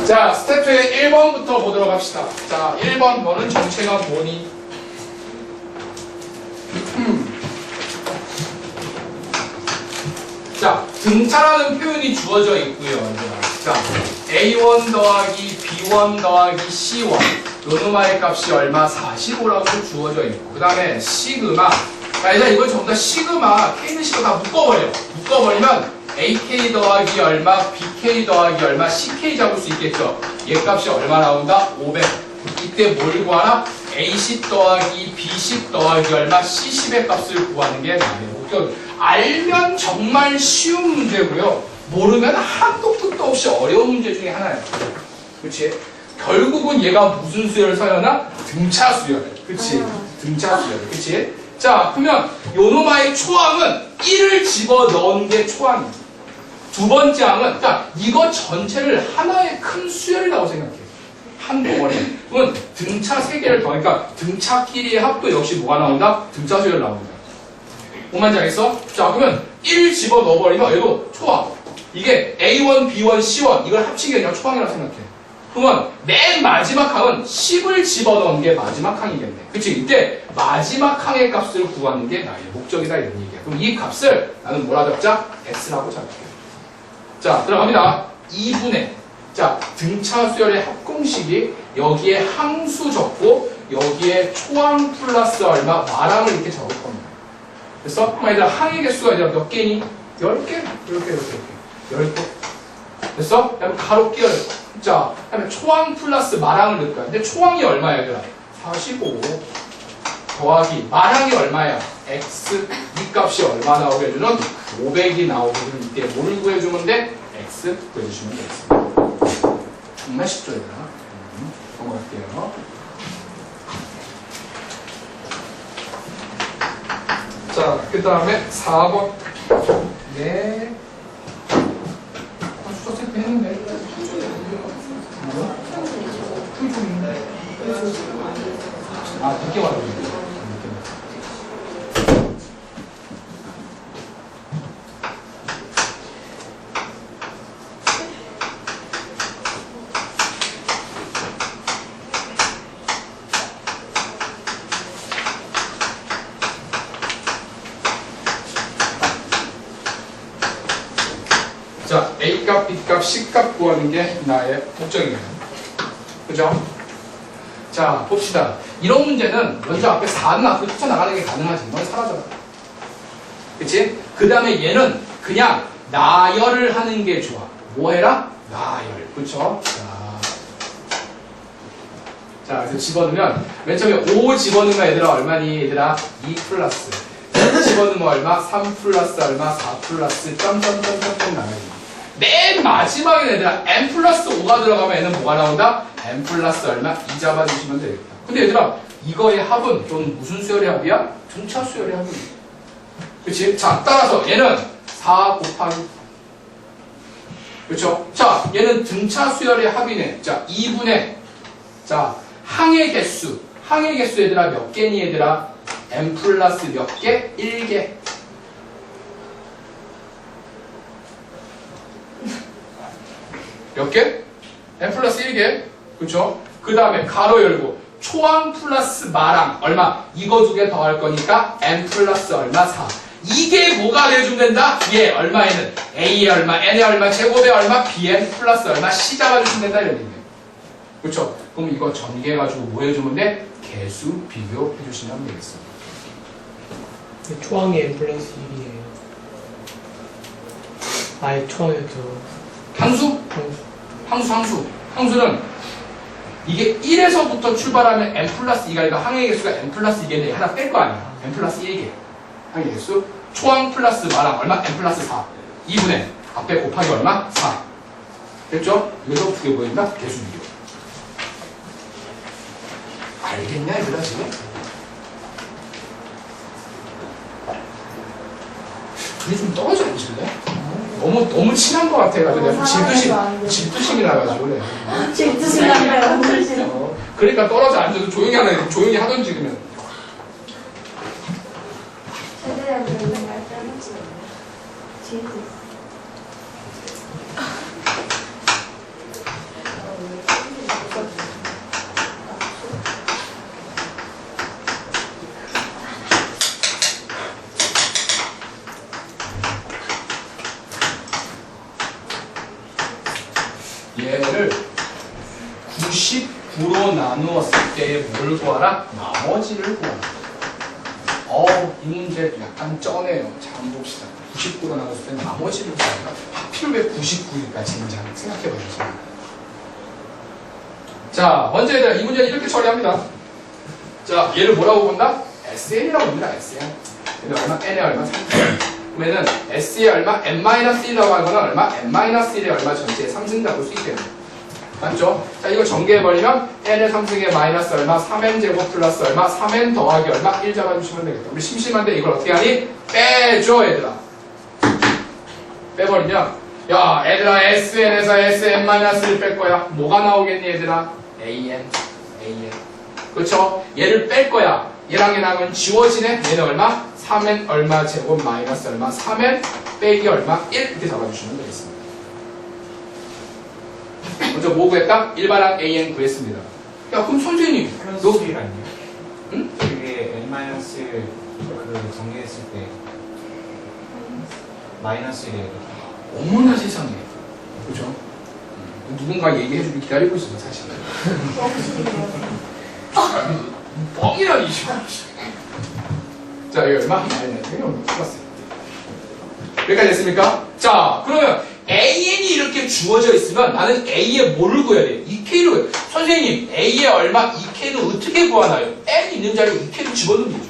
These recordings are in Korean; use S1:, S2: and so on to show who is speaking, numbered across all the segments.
S1: 자, 스텝 1번부터 보도록 합시다. 자, 1번 너는 정체가 뭐니? 자, 등차라는 표현이 주어져 있고요. 자, A1 더하기 B1 더하기 C1 요놈아의 값이 얼마? 45라고 주어져 있고 그 다음에 시그마. 자, 이제 이걸 전부 다 시그마 K는 C로 다 묶어버려. 묶어버리면 AK 더하기 얼마, BK 더하기 얼마, CK 잡을 수 있겠죠. 얘 값이 얼마 나온다? 500. 이때 뭘 구하나? A10 더하기 B10 더하기 얼마, C10의 값을 구하는 게 나예요. 알면 정말 쉬운 문제고요. 모르면 한도 끝도 없이 어려운 문제 중에 하나예요. 그렇지? 결국은 얘가 무슨 수열을 사려나? 등차 수열. 그렇지? 등차 수열. 그렇지? 자, 그러면 요노마의 초항은 1을 집어넣은 게 초항이에요. 두 번째 항은, 자, 이거 전체를 하나의 큰 수열이라고 생각해. 한 덩어리. 그러면 등차 3개를 더하니까 등차끼리의 합도 역시 뭐가 나온다? 등차 수열 나옵니다. 뭔지 알겠어? 자, 그러면 1 집어넣어버리면 얘도 초항. 이게 A1, B1, C1 이걸 합친 게 아니라 초항이라고 생각해. 그러면 맨 마지막 항은 10을 집어넣은 게 마지막 항이겠네. 그치? 이때 마지막 항의 값을 구하는 게 나의 목적이다 이런 얘기야. 그럼 이 값을 나는 뭐라 적자? X라고 적을게. 자, 들어갑니다. 2분의 자, 등차 수열의 합공식이 여기에 항수 적고 여기에 초항 플러스 얼마 마랑을 이렇게 적을 겁니다. 그래서 얘들아 항의 개수가 이제 몇 개니? 10개? 이렇게 10개. 됐어? 그다음에 가로 끼워. 자, 그다음에 초항 플러스 마랑을 넣을 거야. 근데 초항이 얼마야, 얘들아? 45 더하기 마랑이 얼마야? X. 이 값이 얼마 나오게 해주는 500이 나오거든. 이때 뭘 구해주면 돼? X 구해주시면 되겠습니다. 정말 쉽죠, 얘들아. 넘어갈게요. 자, 그 다음에 4번. 네. 수학생 때 했는데. 아, 늦게 왔네. 자, A값, B값, C값 구하는 게 나의 목적이에요. 그죠? 자, 봅시다. 이런 문제는 먼저 앞에 4는 앞으로 뛰쳐나가는 게 가능하지. 이건 사라져. 그치? 그 다음에 얘는 그냥 나열을 하는 게 좋아. 뭐 해라? 나열. 그쵸? 자, 그래서 집어넣으면 맨 처음에 5 집어넣으면 얘들아 얼마니? 얘들아 2 플러스 6 집어넣으면 얼마? 3 플러스 얼마? 4 플러스 점점점점점 나가지. 맨 마지막에 얘들아 n 플러스 5가 들어가면 얘는 뭐가 나온다? n 플러스 얼마? 2 잡아주시면 되겠다. 근데 얘들아 이거의 합은 좀 무슨 수열의 합이야? 등차 수열의 합이야. 그치? 자, 따라서 얘는 4 곱하기 그렇죠? 자, 얘는 등차 수열의 합이네. 자, 2분의 자, 항의 개수 얘들아 몇 개니 얘들아? n 플러스 몇 개? 1개. 몇 개? n 플러스 1개. 그쵸? 그 다음에 가로 열고 초항 플러스 마랑 얼마? 이거 두 개 더할 거니까 n 플러스 얼마? 4. 이게 뭐가 돼주면 된다? 얘 얼마에는 a의 얼마, n의 얼마, 제곱의 얼마, bn 플러스 얼마, c 잡아주시면 된다 이런 얘기예요. 그쵸? 그럼 이거 전개해가지고 뭐 해주면 돼? 개수 비교해주시면 되겠습니다.
S2: 초항이 n 플러스 1이에요. 아예 초항이었죠.
S1: 항수? 항수는 이게 1에서부터 출발하면 n 플러스 2가 아니라 항의 개수가 n 플러스 2개인데 하나 뺄 거 아니야. n 플러스 1개. 항의 개수. 초항 플러스 마랑 얼마? n 플러스 4. 2분의 앞에 곱하기 얼마? 4. 됐죠? 이것도 두 개 보인다? 개수 비교. 알겠냐, 얘들아, 지금? 둘이 좀 떨어져 앉을래? 너무 친한 것 같아가지고 내가 질투심이 나가지고 그래.
S3: 질투심 난다요.
S1: 그러니까 떨어져 앉아서 조용히 하던지 그러면.
S3: 최대한 그런 말 따르지. 질투.
S1: 얘를 99로 나누었을 때 뭘 구하라? 나머지를 구하라. 이 문제 약간 쩌네요. 자, 한번 봅시다. 99로 나눴을 때 나머지를 구하라. 하필 왜 99일까? 진짜 생각해봐야지. 자, 먼저 얘들아, 이 문제는 이렇게 처리합니다. 자, 얘를 뭐라고 본다? SN이라고 봅니다. SN. 얘는 얼마? N에 얼마? 3. 그러면은 S에 얼마? N-1이라고 하는 거는 얼마? N-1의 얼마 전체의 3승자로 수익됩니다. 맞죠? 자, 이거 전개해버리면 N의 3승의 마이너스 얼마? 3N 제곱 플러스 얼마? 3N 더하기 얼마? 1 잡아주시면 되겠다. 우리 심심한데 이걸 어떻게 하니? 빼줘, 얘들아. 빼버리면 야, 얘들아, SN에서 SN-1을 뺄 거야. 뭐가 나오겠니, 얘들아? AN. 그렇죠? 얘를 뺄 거야. 얘랑 얘랑은 지워지네. 얘는 얼마? 3n 얼마 제곱 마이너스 얼마? 3n 빼기 얼마? 1 이렇게 잡아주시면 되겠습니다. 먼저 뭐 구했다? 일반항 AN 구했습니다. 야, 그럼 선생님
S4: 플러스
S1: 너
S4: 1 아니에요?
S1: 응?
S4: 그게 N-1 그 정리했을 때 마이너스 1이에요.
S1: 어머나 세상에. 그렇죠? 누군가 얘기해주길 기다리고 있었어, 사실. 뻥이라니. 자, 이거 얼마? 플러스. 여기까지 됐습니까? 자, 그러면 AN이 이렇게 주어져 있으면 나는 A에 뭐를 구해야 돼? 2K를. 선생님, A에 얼마? 2K는 어떻게 구하나요? N 있는 자리에 2K를 집어넣으면 되죠.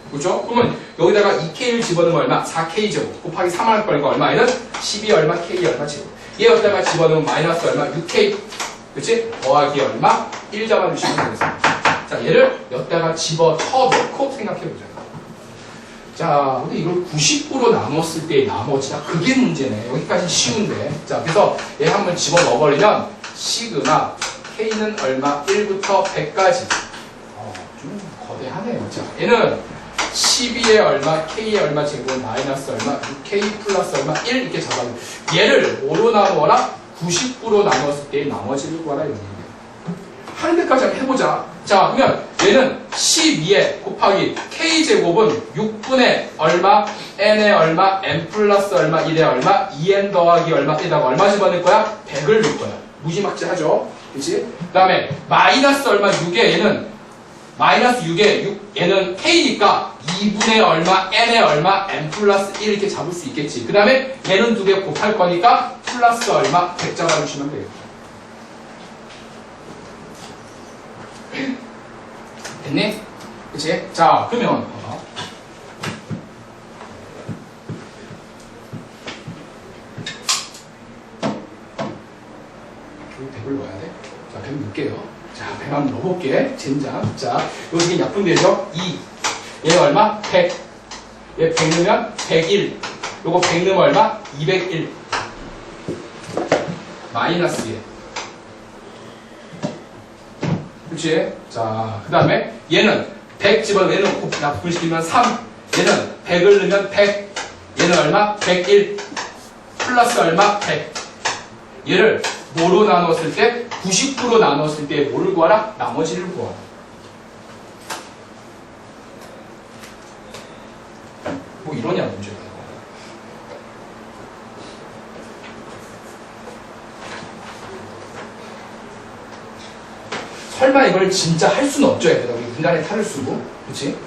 S1: 그렇죠? 그러면 여기다가 2K를 집어넣으면 얼마? 4K 제곱 곱하기 3할 거니까 얼마에는 12 얼마? K 얼마 제곱. 얘 여기다가 집어넣으면 마이너스 얼마? 6K. 그치? 더하기 얼마? 1 잡아주시면 되겠습니다. 자, 얘를 여기다가 집어넣고 생각해보자. 자, 근데 이걸 99로 나눴을 때의 나머지다. 그게 문제네. 여기까지 쉬운데. 자, 그래서 얘 한번 집어넣어버리면 시그마 K는 얼마? 1부터 100까지. 좀 거대하네요. 자, 얘는 12에 얼마, K에 얼마 제곱 마이너스 얼마, 6K 플러스 얼마, 1 이렇게 잡아요. 얘를 뭐로 나누어라? 99로 나눴을 때의 나머지를 구하라 이런 얘기예요. 하는 데까지 한번 해보자. 자, 그러면 얘는 12에 곱하기 K제곱은 6분의 얼마, N에 얼마, N 플러스 얼마, 1에 얼마, 2N 더하기 얼마, 에다가 얼마 집어넣을 거야? 100을 넣을 거야. 무지막지하죠? 그치? 그 다음에 마이너스 얼마, 6에 얘는 마이너스 6에 6, 얘는 K니까 2분의 얼마, N에 얼마, N 플러스 1 이렇게 잡을 수 있겠지. 그 다음에 얘는 두 개 곱할 거니까 플러스 얼마, 100 잡아주시면 되겠다. 됐니? 그치? 자, 그러면 봐봐. 여기 100을 넣어야 돼? 자, 100 넣을게요. 자, 100 한번 넣어볼게. 젠장. 자, 여기 약분되죠? 2. 얘 얼마? 100. 얘 100 넣으면 101. 요거 100 넣으면 얼마? 201. 마이너스 1. 그치? 자, 그 다음에 얘는 100 집어넣으면 얘는 약분시키면 3. 얘는 100을 넣으면 100. 얘는 얼마? 101. 플러스 얼마? 100. 얘를 뭐로 나눴을 때? 99로 나눴을 때 뭐를 구하라? 나머지를 구하라. 뭐 이러냐 문제가. 설마 이걸 진짜 할 수는 없죠, 얘들아. 우리 인간의 탈을 쓰고. 그치?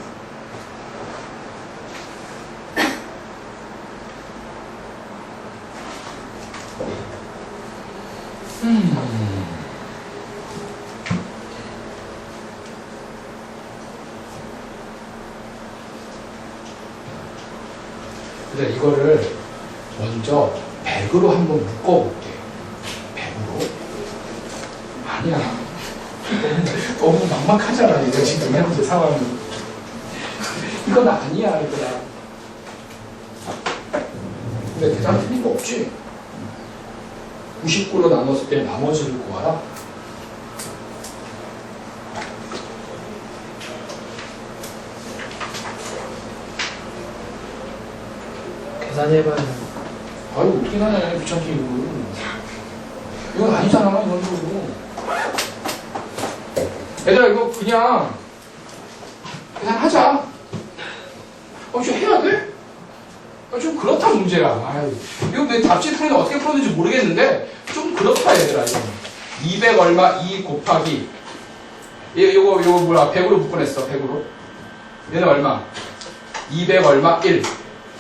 S1: 근데 이거를 먼저 100으로 한번 묶어볼게. 100으로. 아니야. 너무 막막하잖아, 이거 지금 현재 상황이. 이건 아니야, 얘들아. 근데 대답 틀린 거 없지? 99로 나눴을 때 나머지를 구하라.
S2: 계산해봐야
S1: 아유, 어떻게 하냐, 귀찮게 이거. 이건 아니잖아, 이건 또. 얘들아, 이거 그냥 하자. 이거 해야 돼? 좀 그렇다 문제가. 아유, 이거 내 답지 풀이는 어떻게 풀었는지 모르겠는데 좀 그렇다 얘들아. 이거 200 얼마 2 곱하기 이거 뭐야 100으로 묶어냈어. 100으로 얘는 얼마 200 얼마 1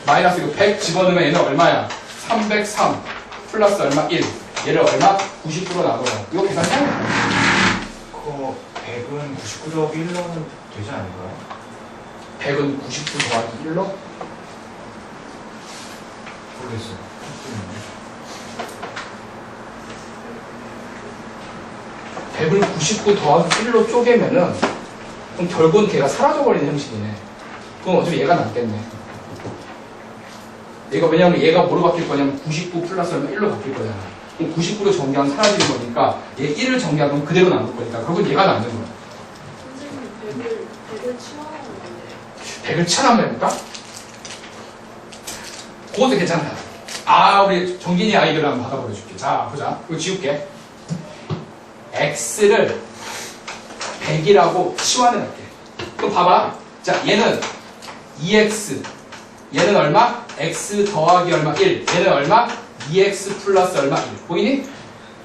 S1: 마이너스 이거 100 집어넣으면 얘는 얼마야 303 플러스 얼마 1 얘를 얼마 90% 나눠. 이거 계산해?
S4: 그거 100은 99 더하기 1로는 되지 않을까요?
S1: 100은 99 더하기 1로
S4: 모르겠어요.
S1: 100을 99 더하기 1로 쪼개면은 그럼 결국은 걔가 사라져버리는 형식이네. 그럼 어차피 얘가 남겠네. 얘가 왜냐면 얘가 뭐로 바뀔 거냐면 99 플러스 얼마 1로 바뀔 거잖아. 그럼 99로 정리하면 사라지는 거니까 얘 1을 정리하면 그대로 남을 거니까 결국은 얘가 남는 거야.
S3: 선생님 100을 치워놨는데
S1: 100을 치환하면 됩니까? 그것도 괜찮다. 아, 우리 정진이 아이디어를 한번 받아보여줄게. 자, 보자. 이거 지울게. x를 100이라고 치환을 할게. 그럼 봐봐. 자, 얘는 2x. 얘는 얼마? x 더하기 얼마? 1. 얘는 얼마? 2x 플러스 얼마? 1. 보이니?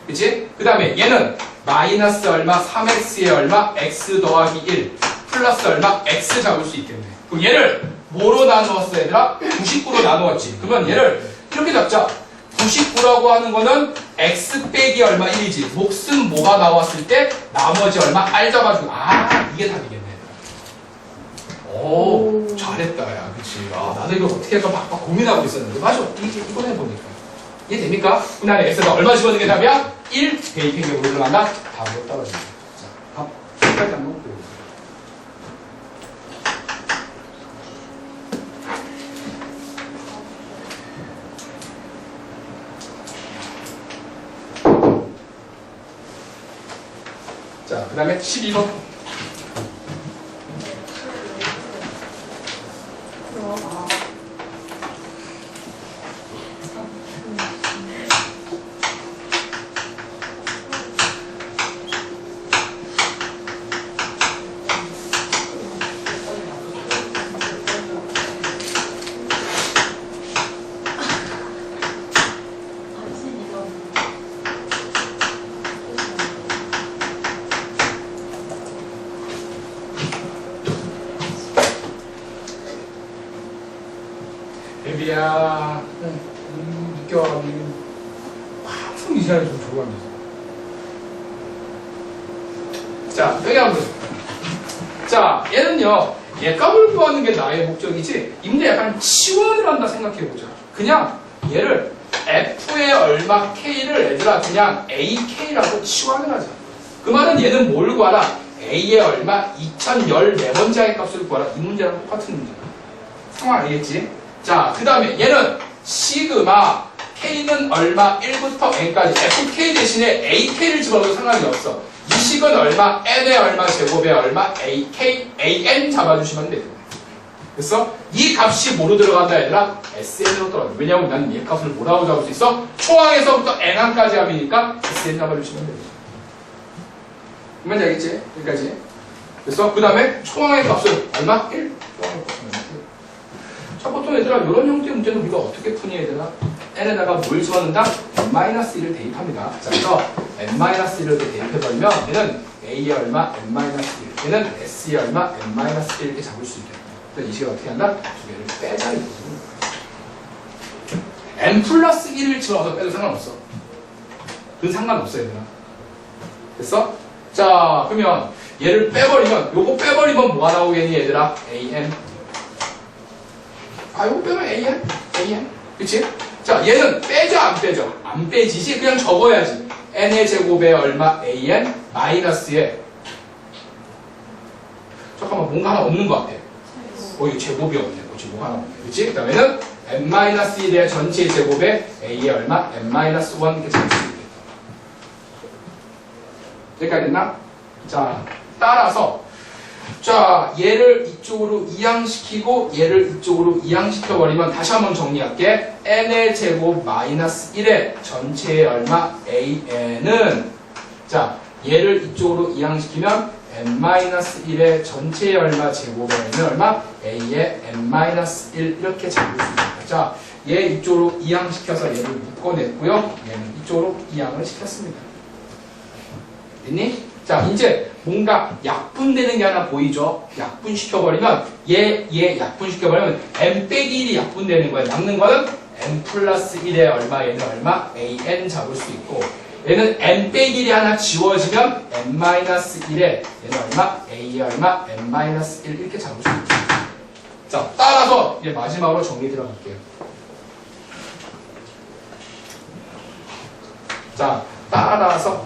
S1: 그치? 그 다음에 얘는 마이너스 얼마? 3x에 얼마? x 더하기 1. 플러스 얼마? x 잡을 수 있겠네. 그럼 얘를 뭐로 나누었어, 얘들아? 99로 나누었지. 그러면 얘를 이렇게 잡자. 99라고 하는 거는 x 빼기 얼마 1이지. 몫은 뭐가 나왔을 때 나머지 얼마 r 잡아주고. 아, 이게 답이겠네. 오, 잘했다, 야. 그치. 아, 나도 이거 어떻게 할까 막 고민하고 있었는데. 맞아. 이거 해보니까. 이해됩니까? 그 다음에 x가 얼마 집어넣는 게 답이야? 1 대입한 게 뭐로 들어간다? 답으로 떨어진다. 자, 답. 여기까지 한번 보여주세요. 자, 그 다음에 12번. 애비야, 늦게 와가지고 항상 이 시간에 좀 좋아합니다. 자, 여기 한번 자, 얘는요, 얘 값을 구하는 게 나의 목적이지, 임대 약간 치환을 한다 생각해보자. 그냥 얘를 f의 얼마 k를 얘들아 그냥 ak라고 치환을 하자. 그 말은 얘는 뭘 구하라? a의 얼마 2014번째의 값을 구하라. 이 문제랑 똑같은 문제야. 상황 알겠지? 자, 그 다음에 얘는 시그마 k는 얼마 1부터 n까지 fk 대신에 ak를 집어넣어도 상관이 없어. 이 식은 얼마 n의 얼마 제곱에 얼마 ak an 잡아주시면 됩니다. 그래서 이 값이 뭐로 들어간다 얘들아? sn으로 들어간다. 왜냐하면 나는 얘 값을 뭐라고 잡을 수 있어? 초항에서부터 n항까지 합이니까 sn 잡아주시면 됩니다. 뭔지 알겠지? 여기까지. 그래서 그 다음에 초항의 값은 얼마? 1. 초항의 값은 1. 자, 보통 얘들아, 이런 형태의 문제는 우리가 어떻게 푸니, 얘들아? n에다가 뭘 집어넣는다? n-1을 대입합니다. 자, 그래서 n-1을 대입해버리면 얘는 a의 얼마? n-1. 얘는 s의 얼마? n-1 이렇게 잡을 수 있겠다. 그래서 이 식을 어떻게 한다? 두 개를 빼자, 이거지. n 플러스 1을 집어넣어서 빼도 상관없어. 그건 상관없어, 얘들아. 됐어? 자, 그러면 얘를 빼버리면, 요거 빼버리면 뭐가 나오겠니, 얘들아? an. 아, 이거 빼면 an. 그치? 자, 얘는 빼죠, 안 빼죠? 안 빼지지? 그냥 적어야지. n의 제곱에 얼마? an 마이너스에. 잠깐만, 뭔가 하나 없는 것 같아. 이거 제곱이 없네. 그치? 뭐가 하나 없네. 그치? 그 다음에는 n-1의 전체 제곱에 a의 얼마? n-1 이렇게 잡을 수 있겠다. 여기까지 됐나? 자, 따라서 자, 얘를 이쪽으로 이항시키고 얘를 이쪽으로 이항시켜버리면 다시 한번 정리할게. n의 제곱 마이너스 1의 전체의 얼마? an은 자, 얘를 이쪽으로 이항시키면 n-1의 전체의 얼마 제곱의 n은 얼마? a의 n-1 이렇게 잡을 수 있다. 자, 얘 이쪽으로 이항시켜서 얘를 묶어냈고요. 얘는 이쪽으로 이항을 시켰습니다. 됐니? 자, 이제 뭔가 약분되는 게 하나 보이죠? 약분시켜버리면 얘 약분시켜버리면 m 빼기 1이 약분되는 거야. 남는 거는 m 플러스 1에 얼마, 얘는 얼마? an 잡을 수 있고 얘는 m 빼기 1이 하나 지워지면 m 마이너스 1에 얘는 얼마? a에 얼마? m 마이너스 1 이렇게 잡을 수 있죠. 자, 따라서 이제 마지막으로 정리 들어갈게요. 자, 따라서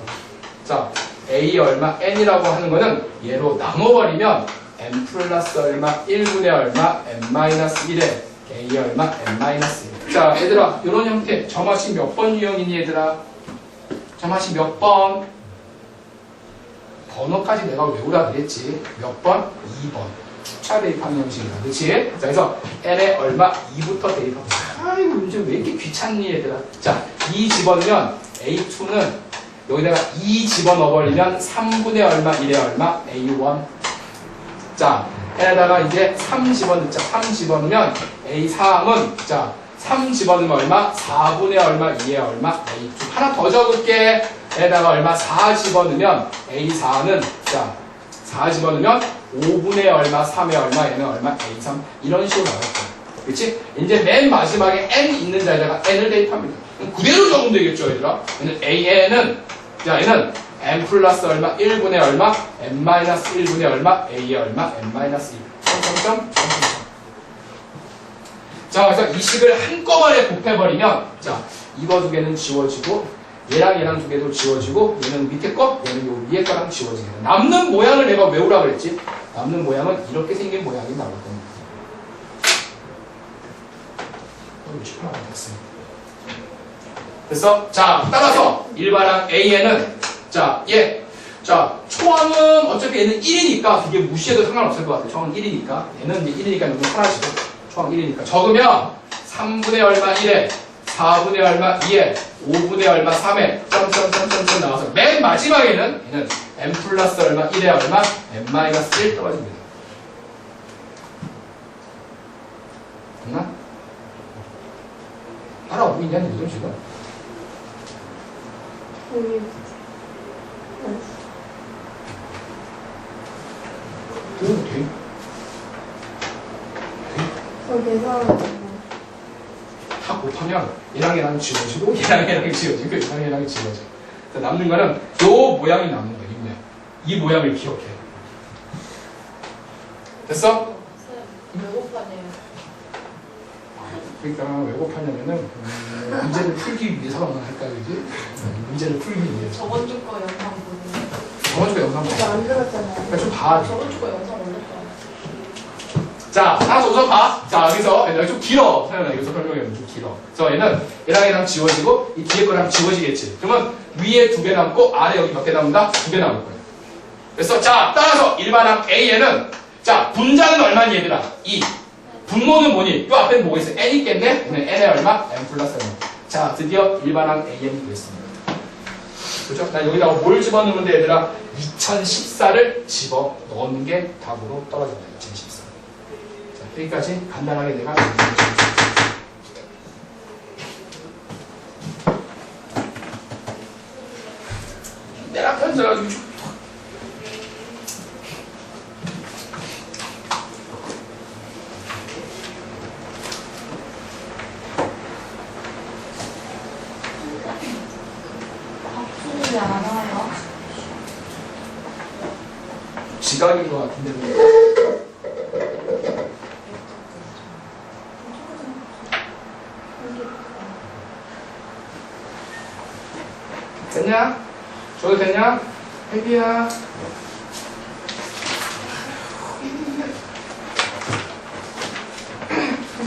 S1: 자, a 얼마 n이라고 하는 거는 얘로 나눠버리면 m 플러스 얼마 1분의 얼마 m 마이너스 1에 a 얼마 m 마이너스 1. 자, 얘들아, 이런 형태 점화식 몇 번 유형이니 얘들아? 점화식 몇 번? 번호까지 내가 외우라 그랬지. 몇 번? 2번. 축차 대입하는 형식이다. 그렇지? 자, 그래서 n에 얼마? 2부터 대입하고. 아이고, 이제 왜 이렇게 귀찮니 얘들아? 자, 2 집어넣으면 a2는 여기다가 2 집어넣어버리면 3분의 얼마, 1의 얼마, A1. 자, 에다가 이제 3 집어넣자. 3 집어넣으면 A3은, 자, 3 집어넣으면 얼마? 4분의 얼마, 2의 얼마, A2. 하나 더 적을게. 에다가 얼마? 4 집어넣으면 A4는, 자, 4 집어넣으면 5분의 얼마, 3의 얼마, 얘는 얼마, A3. 이런 식으로 나올 거야. 그렇지? 이제 맨 마지막에 n 있는 자에다가 n을 대입합니다. 그대로 적으면 되겠죠, 얘들아? 얘는 an은, 자, 얘는 m 플러스 얼마, 1분의 얼마, m 마이너스 1분의 얼마, a의 얼마, m 마이너스 1. 점점점. 자, 그래서 이 식을 한꺼번에 곱해버리면, 자, 이거 두 개는 지워지고, 얘랑 두 개도 지워지고, 얘는 밑에 거, 얘는 요 위에 거랑 지워지게 돼. 남는 모양을 내가 외우라 그랬지? 남는 모양은 이렇게 생긴 모양이 나올 겁니다. 그래서 자, 따라서 일반항 AN은 자, 자, 초항은 어차피 얘는 1이니까 그게 무시해도 상관없을 것 같아요. 초항은 1이니까 얘는 이제 1이니까 너무 편하시고 초항 1이니까 적으면 3분의 얼마 1에 4분의 얼마 2에 5분의 얼마 3에 점점점점점 나와서 맨 마지막에는 얘는 m 플러스 얼마 1에 얼마 m 마이너스 1 떨어집니다. 됐나? 따라오고 있냐는 요즘 지금? 그래도 돼. 다 곱하면 얘랑 지워지고 얘랑 지워지고 얘랑 지워져. 남는 거는 요 모양이 남는 거야. 이 모양. 이 모양을 기억해. 됐어?
S3: 배고파네요.
S1: 그러니까 왜 곱하냐면은 문제를 풀기 위해서만 할까 그지? 문제를 풀기 위해서.
S3: 저번 주 거 영상 보는.
S1: 저번 주에 영상
S3: 이거 안 들었잖아요.
S1: 그러니까 좀 봐.
S3: 저번 주 거 영상 올렸잖아.
S1: 자, 하나 우선 봐. 자, 여기서 얘는 좀 길어. 사연아, 여기서 설명해보면 좀 길어. 그래서 얘는 얘랑 지워지고 이 뒤에 거랑 지워지겠지. 그러면 위에 2개 남고 아래 여기 몇 개 남는다? 2개 남을 거야. 그래서 자, 따라서 일반항 A에는 자, 분자는 얼마니 얘들아? 2. 분모는 뭐니? 요 앞에는 뭐가 있어? n 있겠네? 얘는 n의 얼마? n 플러스 1. 자, 드디어 일반항 AN 구했습니다. 그죠? 나 여기다가 뭘 집어넣으면 돼, 얘들아? 2014를 집어 넣는 게 답으로 떨어진다. 2014. 자, 여기까지 간단하게 내가 내가 편져가지고
S3: 박수는 안 와요.
S1: 지각인 것 같은데. 됐냐? 줘도 됐냐? 혜비야.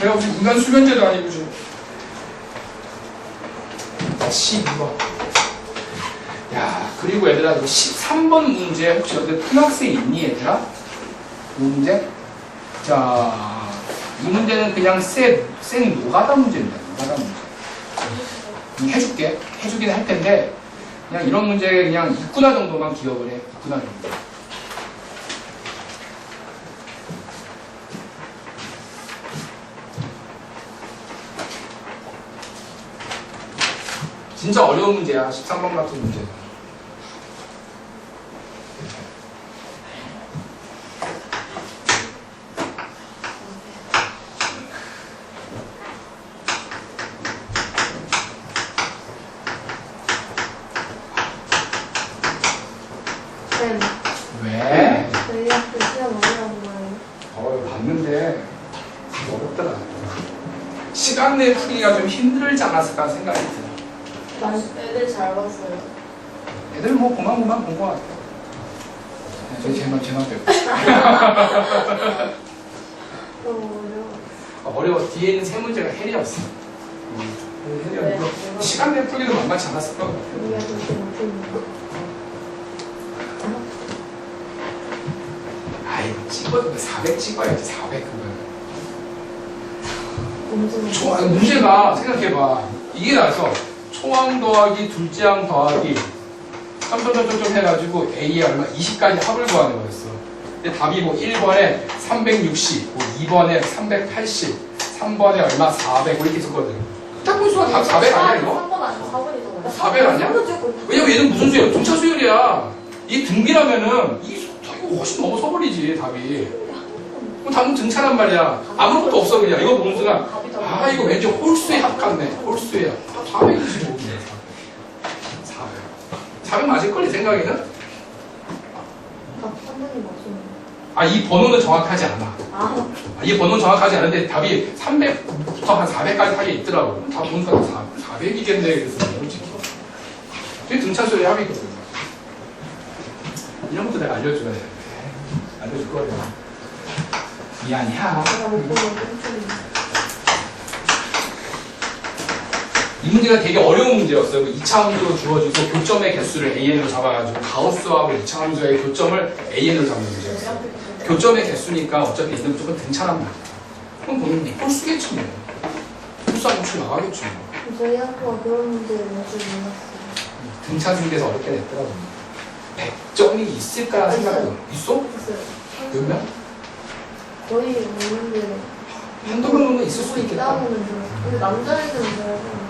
S1: 내가 무슨 인간 수면제도 아니고 지금. 12번. 야, 그리고 얘들아, 13번 문제 혹시 어디 큰 학생 있니, 얘들아? 문제? 자, 이 문제는 그냥 생 노가다 문제입니다. 노가다 문제. 해줄게. 해주긴 할 텐데, 그냥 이런 문제 그냥 있구나 정도만 기억을 해. 있구나 정도. 진짜 어려운 문제야. 13번 같은 문제.
S3: 쌤,
S1: 왜?
S3: 저희 학교 시험 어려운 거예요.
S1: 봤는데 어렵더라. 시간 내에 풀기가 좀 힘들지 않았을까 생각이 들어.
S3: 애들 잘 봤어요.
S1: 애들 뭐 고만고만 본 것 같아. 저희 제만 빼고.
S3: 너무 어려워.
S1: 어려워. 뒤에 있는 세 문제가 헬이었어. 헬이었고 시간 내에 풀기도 만만치 않았을 거야.
S3: 우리가 그렇게 못했는데.
S1: 아이고 찍어도 400 찍어야지. 400 그거.
S3: 문제는
S1: 문제가 생각해봐. 이게 나서 초항 더하기 둘째항 더하기 점점점점 해가지고 A에 얼마 20까지 합을 구하는 거였어. 근데 답이 뭐 1번에 360, 뭐 2번에 380, 3번에 얼마 400 이렇게 있었거든. 딱 본 수가 다 400 아니야 이거?
S3: 3번 아니야? 4번이 더
S1: 400 아니야? 왜냐면 얘는 무슨 수야? 등차 수열이야. 이 등비라면은 이거 훨씬 넘어서 버리지 답이. 그럼 답은 등차란 말이야. 아무것도 없어 그냥. 이거 보는 순간 아 이거 왠지 홀수의 합 같네. 홀수의 합. 425인데 400 맞을걸 내 생각에는?
S3: 선생님 맞추는
S1: 아 이 번호는 정확하지 않아.
S3: 아,
S1: 이 번호는 정확하지 않은데 답이 300부터 한 400까지 하게 있더라고. 다 보니까 400이겠네. 그래서 뭐지? 이게 등차수의 합이거든. 이런 것도 내가 알려줘야 되는데. 알려줄 거야. 미안이야.
S3: 제가 못 보면 끔찍이.
S1: 이 문제가 되게 어려운 문제였어요. 2차 함수로 주어지고 교점의 개수를 AN으로 잡아가지고 가우스하고 2차 함수의 교점을 AN으로 잡는 문제였어요. 교점의 개수니까 어차피 있는 무조건 등차란 말이야. 그럼 보면 홀수겠지 뭐. 홀수하면 출 나가겠지 뭐.
S3: 저희 학교가 그런 문제를 낼줄 몰랐어요.
S1: 등차 중에서 어렵게 냈더라고. 100점이 있을까 생각해. 있어?
S3: 있어요.
S1: 몇 명?
S3: 거의 없는데.
S1: 한두 명 정도 있을 수도 있겠다.
S3: 있다고는 들었어요. 근데 남자애들은 저라고.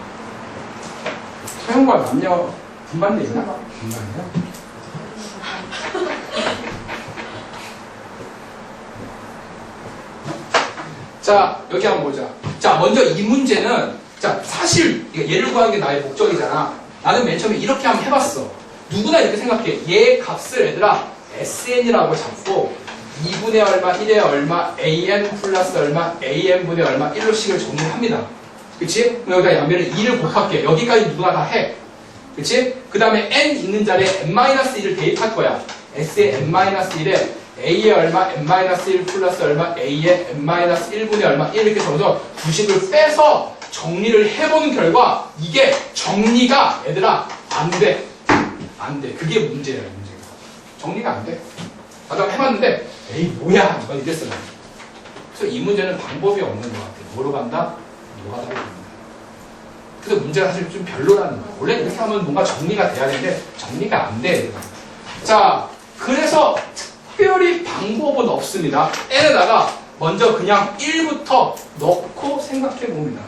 S1: 사용과 남녀 분반돼 있나?
S3: 분반.
S1: 분반이야? 자, 여기 한번 보자. 자, 먼저 이 문제는, 자, 사실, 얘를 구하는 게 나의 목적이잖아. 나는 맨 처음에 이렇게 한번 해봤어. 누구나 이렇게 생각해. 얘 값을 얘들아, SN이라고 잡고, 2분의 얼마, 1의 얼마, AN 플러스 얼마, AN분의 얼마, 1로씩을 정리합니다. 그치? 그럼 여기다 양변을 2를 곱할게. 여기까지 누가 다 해. 그치? 그 다음에 n 있는 자리에 n-1을 대입할 거야. s의 n-1에 a의 얼마, n-1 플러스 얼마, a의 n-1분의 얼마, 1 이렇게 적어서 구식을 빼서 정리를 해보는 결과 이게 정리가 얘들아 안 돼. 안 돼. 그게 문제야, 문제가. 정리가 안 돼. 나도 해봤는데 에이 뭐야 이건 이랬어요. 그래서 이 문제는 방법이 없는 것 같아. 뭐로 간다? 노가다로 간다. 그래서 문제가 사실 좀 별로라는 거야. 원래 이렇게 하면 뭔가 정리가 돼야 되는데 정리가 안 돼. 자, 그래서 특별히 방법은 없습니다. n에다가 먼저 그냥 1부터 넣고 생각해 봅니다.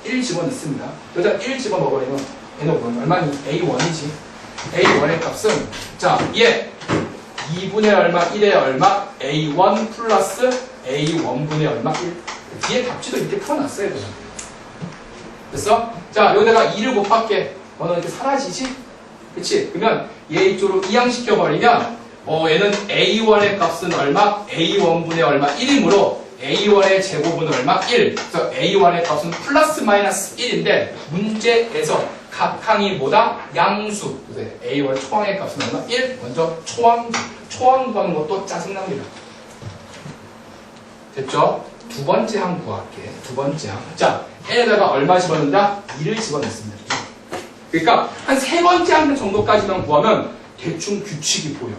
S1: 1 집어넣습니다. 여기다 1 집어넣어버리면 n은 얼마니? a1이지. a1의 값은 자, 얘 2분의 얼마, 1의 얼마, a1 플러스 a1분의 얼마, 1. 뒤에 답지도 이렇게 풀어놨어야 돼요. 됐어? 자, 여기다가 2를 곱할게. 너는 이렇게 사라지지? 그치? 그러면 얘 이쪽으로 이항시켜버리면 얘는 a1의 값은 얼마? a1분의 얼마? 1이므로 a1의 제곱은 얼마? 1. 그래서 a1의 값은 플러스 마이너스 1인데 문제에서 각항이 뭐다? 양수. 그래서 a1 초항의 값은 얼마? 1. 먼저 초항 구하는 것도 짜증납니다. 됐죠? 두 번째 항 구할게. 두 번째 항. 자, n에다가 얼마 집어넣는다? 2를 집어넣습니다. 그러니까 한 세 번째 항 정도까지만 구하면 대충 규칙이 보여.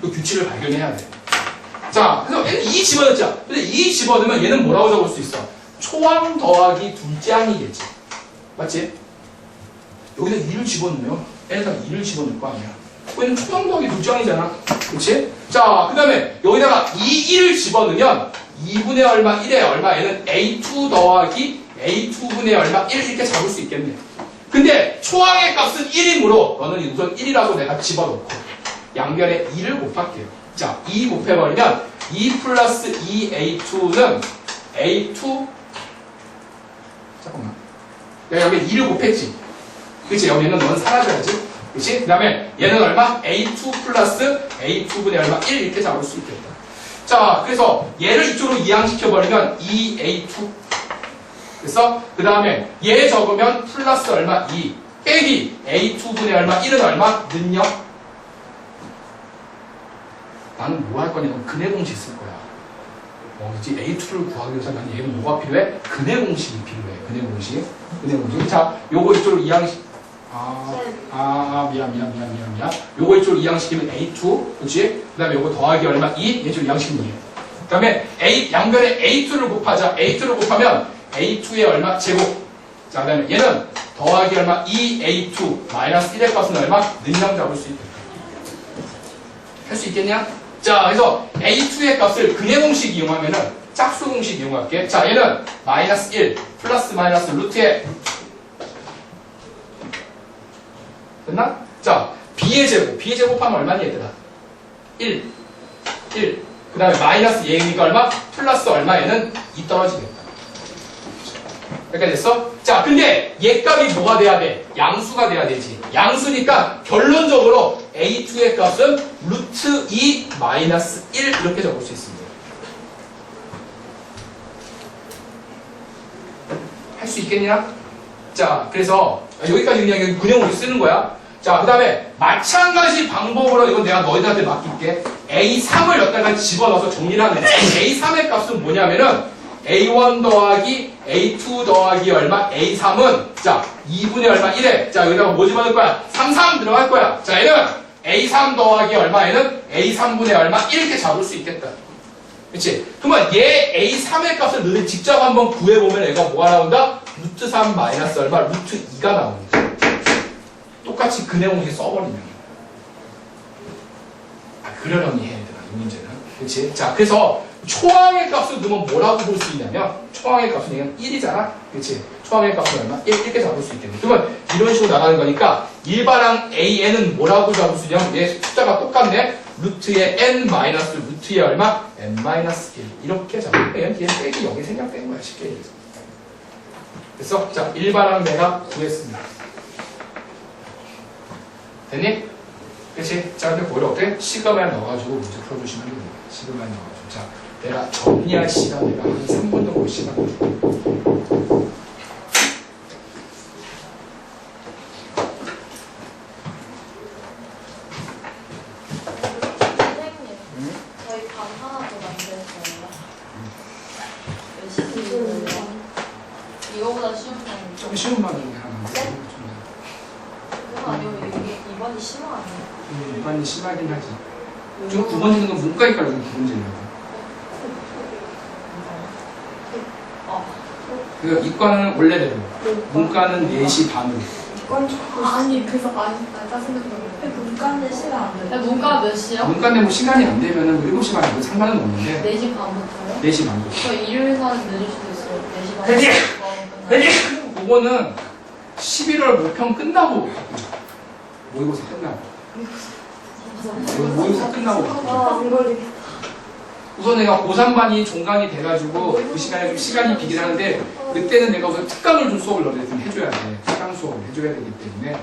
S1: 그 규칙을 발견해야 돼. 자, 그래서 얘는 2 집어넣자. 근데 2 집어넣으면 얘는 뭐라고 적을 수 있어? 초항 더하기 둘째 항이겠지. 맞지? 여기다 2를 집어넣으면 얘네다가 2를 집어넣을 거 아니야. 얘는 초항 더하기 둘째 항이잖아. 그치? 자, 그 다음에 여기다가 1을 집어넣으면 2분의 얼마, 1의 얼마, 얘는 A2 더하기 A2분의 얼마, 1 이렇게 잡을 수 있겠네. 근데 초항의 값은 1이므로 너는 우선 1이라고 내가 집어넣고 양변에 2를 곱할게요. 자, 2 곱해버리면 2 플러스 2a2는 a2 잠깐만 내가 여기 2를 곱했지. 그치? 여기는 넌 사라져야지. 그치? 그 다음에 얘는 얼마? a2 플러스 a2분의 얼마? 1 이렇게 잡을 수 있겠다. 자, 그래서 얘를 이쪽으로 이항시켜버리면 2a2 그래서 그 다음에 얘 적으면 플러스 얼마? 2 빼기 a2분의 얼마? 1은 얼마? 는요? 나는 뭐 할 거냐면 근해 공식 쓸 거야. 이제 a2를 구하기 위해서 난 얘는 뭐가 필요해? 근해 공식이 필요해. 근해 공식. 근해 공식. 자, 요거 이쪽으로 이항시 미안. 요거 이쪽으로 이항시키면 a2, 그렇지? 그 다음에 요거 더하기 얼마? 2, 얘 쪽으로 이항시키면 2. 그 다음에 양변에 a2를 곱하자. a2를 곱하면 a2의 얼마? 제곱. 자, 그 다음에 얘는 더하기 얼마? 2a2 마이너스 1의 값은 얼마? 능량 잡을 수 있다. 할 수 있겠냐? 자, 그래서 a2의 값을 근해 공식 이용하면은 짝수 공식 이용할게. 자, 얘는 마이너스 1 플러스 마이너스 루트에 됐나? 자, b의 제곱하면 얼마니 얘들아? 1 그 다음에 마이너스 얘니까 얼마? 플러스 얼마? 얘는 2 떨어지겠다. 이렇게 됐어? 자, 근데 얘 값이 뭐가 돼야 돼? 양수가 돼야 되지. 양수니까 결론적으로 a2의 값은 루트 2 마이너스 1 이렇게 적을 수 있습니다. 할 수 있겠냐? 자, 그래서 여기까지 그냥 근형으로 쓰는 거야. 자, 그 다음에 마찬가지 방법으로 이건 내가 너희들한테 맡길게. A3을 여기다가 집어넣어서 정리를 하는 거야. A3의 값은 뭐냐면은 A1 더하기 A2 더하기 얼마? A3은 자 2분의 얼마? 1에 자 여기다가 뭐 집어넣을 거야? 33 들어갈 거야. 자 얘는 A3 더하기 얼마에는 A3분의 얼마? 이렇게 잡을 수 있겠다. 그치? 그러면 얘 A3의 값을 너희 직접 한번 구해보면 얘가 뭐가 나온다? 루트 3 마이너스 얼마? 루트 2가 나옵니다. 똑같이 근해 공식 써버리면. 그러려니 해, 얘들아, 이 문제는. 그치? 자, 그래서 초항의 값을 넣으면 뭐라고 볼 수 있냐면, 초항의 값은 얘는 1이잖아? 그치? 초항의 값은 얼마? 1 이렇게 잡을 수 있겠네. 그러면 이런 식으로 나가는 거니까, 일반항 AN은 뭐라고 잡을 수 있냐면, 얘 숫자가 똑같네? 루트의 n 마이너스 루트의 얼마? n-1 이렇게 잡으면 얘는 빼기 여기 생략된 거야, 쉽게 얘기해서. 됐어? 자, 일반항 내가 구했습니다. 됐니? 그치? 자, 근데 그걸 어때? 시그마에 넣어가지고 문제 풀어주시면 됩니다. 시그마에 넣어가지고. 자, 내가 정리할 시간 내가 한 3분 정도 시간 줄게.
S3: 저희 반 하나 더 만들 거예요. 열심히 이거보다 쉬운 거
S1: 좀 쉬운 말을 하나.
S3: 그거 아니면 이게 이번이 심화 아니에요?
S1: 일반이 심하긴 하지. 좀 9번 짓는 건 문과니까 좀 9번 짓는 거. 그 이과는 원래대로, 문과는 4시 반으로.
S3: 아니 그래서 많이 짜증나요. 문과는 시간 안 돼요. 문과 몇 시요?
S1: 문과인데 뭐 시간이 안 되면은 7시 반에 상관은 없는데
S3: 4시 반부터요?
S1: 4시 반부터.
S3: 저 일요일날은 늦을 수도 있어요. 4시 반.
S1: 그치? 그거는 11월 모평 끝나고 모의고사 끝나고 모의고사 끝나고
S3: 안 걸리겠다.
S1: 우선 내가 고3반이 종강이 돼가지고 그 시간에 좀 시간이 비긴 하는데 그때는 내가 우선 특강을 좀 수업을 너희들 좀 해줘야 돼. 특강 수업을 해줘야 되기 때문에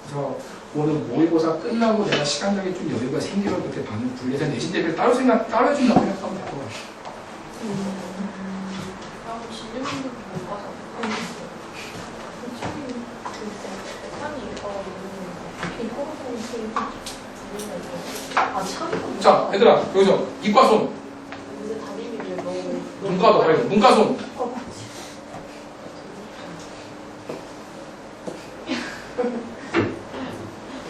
S1: 그래서 오늘 모의고사 끝나고 내가 시간적인 좀 여유가 생기면 그때 반을 분리해서 내신 대비를 따로 따로 해준다고 생각하면 될 것 같아.
S3: 진료분들 못 봐서.
S1: 자, 얘들아, 여기서 이과손, 문과도, 아니, 문과손.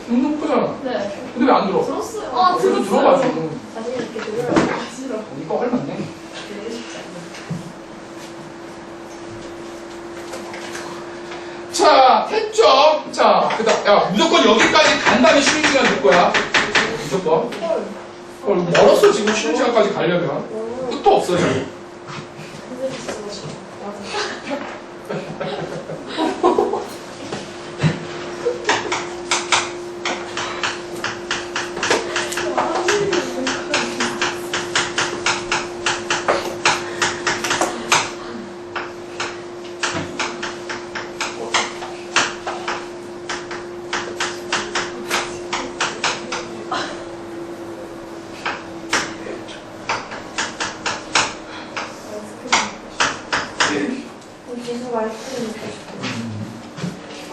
S1: 눈 크잖아.
S3: 네.
S1: 근데 왜 안 들어?
S3: 들었어요.
S1: 아, 좀 들어봐, 지금.
S3: 사진 이렇게 들어요. 싫어.
S1: 이과 얼마네? 자, 됐죠? 자, 그 다음, 야, 무조건 여기까지 간 다음에 쉬는 시간 줄 거야. 무조건. 멀었어, 지금 쉬는 시간까지 가려면. 끝도 없어, 지금.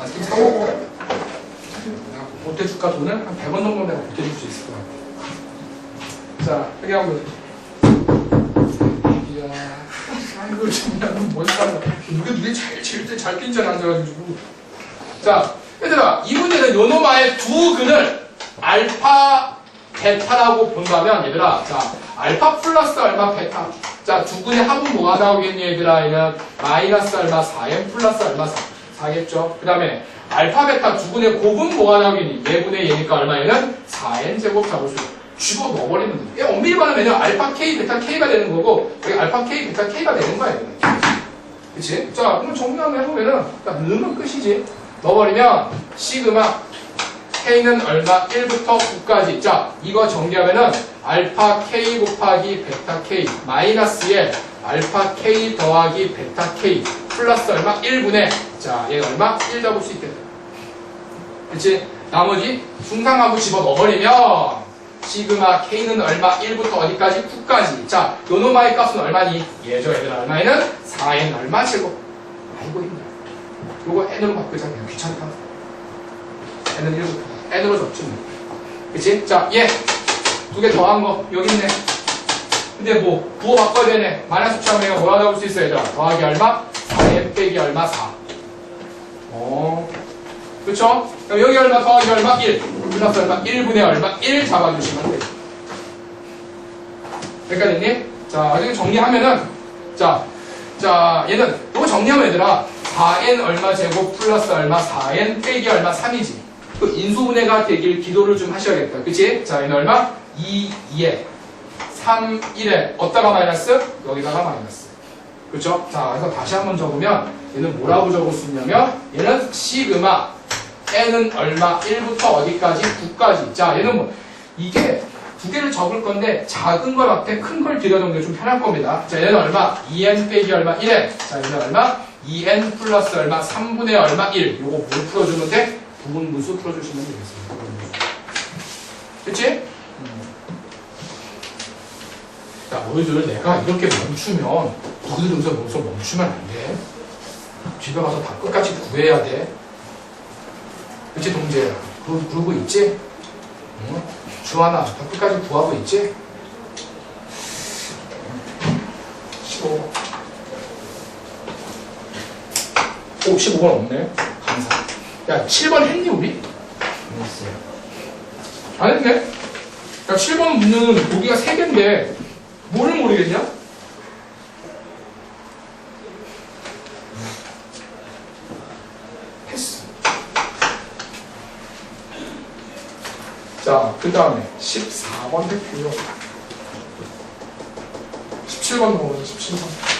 S1: 아이스크림 사먹고 내가 보태줄까 돈을? 한 100원 정도 내가 보태줄 수 있을 것 같아. 자, 여기 한번 이야, 아이고 정말 뭔 사람 눈이 잘 낀줄 앉아가지고. 자, 얘들아, 이 문제는 요노마의 두 근을 알파, 베타라고 본다면 얘들아, 자, 알파 플러스 얼마 베타. 자, 두 근의 합은 뭐가 나오겠니 얘들아? 얘는 마이너스 얼마 4n 플러스 얼마 4겠죠. 그 다음에 알파 베타 두 근의 곱은 뭐가 나오겠니? 얘분의 얘니까 얼마? 얘는 4n 제곱 잡을 수 집어 넣어버리면 돼. 얘 엄밀히 말하면 알파 k 베타 k가 되는 거고 여기 알파 k 베타 k가 되는 거야. 얘는. 그치? 자, 그럼 정리 한번 해보면은 넣으면 끝이지. 넣어버리면 시그마 k는 얼마? 1부터 9까지. 자, 이거 정리하면은 알파 k 곱하기 베타 k 마이너스에 알파 k 더하기 베타 k 플러스 얼마? 1분의 자, 얘 얼마? 1 잡을 수 있겠다. 그치? 나머지 중상하고 집어 넣어버리면 시그마 k는 얼마? 1부터 어디까지? 9까지. 자, 요노마의 값은 얼마니? 얘죠, 얘들아. 얼마에는 4n 얼마 제곱. 아이고, 힘들어. 요거 n으로 바꾸자. 그냥 귀찮다. n은 1부터. n으로 적지 뭐. 그치? 자, 얘 두 개 더한 거 여기 있네. 근데 뭐 부호 바꿔야 되네. 마이너스 처음에 뭐라 잡을 수 있어 얘들아? 더하기 얼마? 4n 빼기 얼마? 4. 그쵸? 그럼 여기 얼마 더하기 얼마? 1. 플러스 얼마? 1분의 얼마? 1 잡아주시면 돼. 여기까지 됐니? 자, 이렇게 정리하면은 자, 얘는 이거 정리하면 얘들아 4n 얼마 제곱 플러스 얼마? 4n 빼기 얼마? 3이지. 그 인수분해가 되길 기도를 좀 하셔야겠다. 그치? 자, 얘는 얼마? 2에 3, 1에 어디다가 마이너스? 여기다가 마이너스. 그렇죠? 자, 그래서 다시 한번 적으면 얘는 뭐라고 적을 수 있냐면 얘는 시그마 n은 얼마? 1부터 어디까지? 9까지. 자, 얘는 뭐 이게 두 개를 적을 건데 작은 걸 앞에 큰 걸 들여놓는 게 좀 편할 겁니다. 자, 얘는 얼마? 2n 빼기 얼마? 1에. 자, 얘는 얼마? 2n 플러스 얼마? 3분의 얼마? 1. 요거 뭘 풀어주면 돼? 부분분수 풀어주시면 되겠습니다. 그치? 자, 너희들 내가 이렇게 멈추면 너희들 여기서 멈추면 안 돼. 집에 가서 다 끝까지 구해야 돼. 그치, 동재야? 그러고 있지? 응? 주하나, 다 끝까지 구하고 있지? 15번. 오, 15번 없네. 감사. 야, 7번 했니, 우리?
S2: 했어요.
S1: 안 했네? 야, 7번 문제는 여기가 3개인데, 뭐를 모르겠냐? 패스. 자, 그 다음에 14번 했고요. 17번 넘어가요, 17번.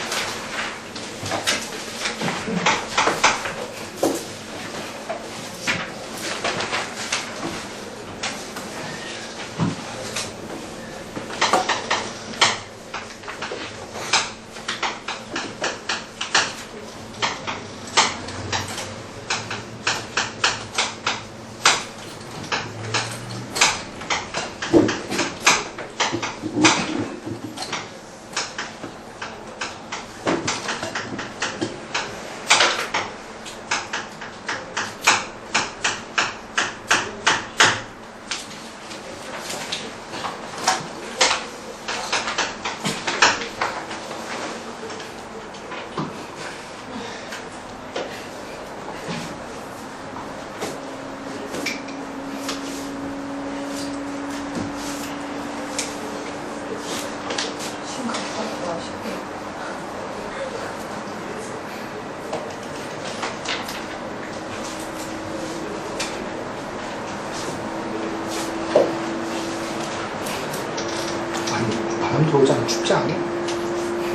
S1: 바람 들어오지 않아? 춥지 않아?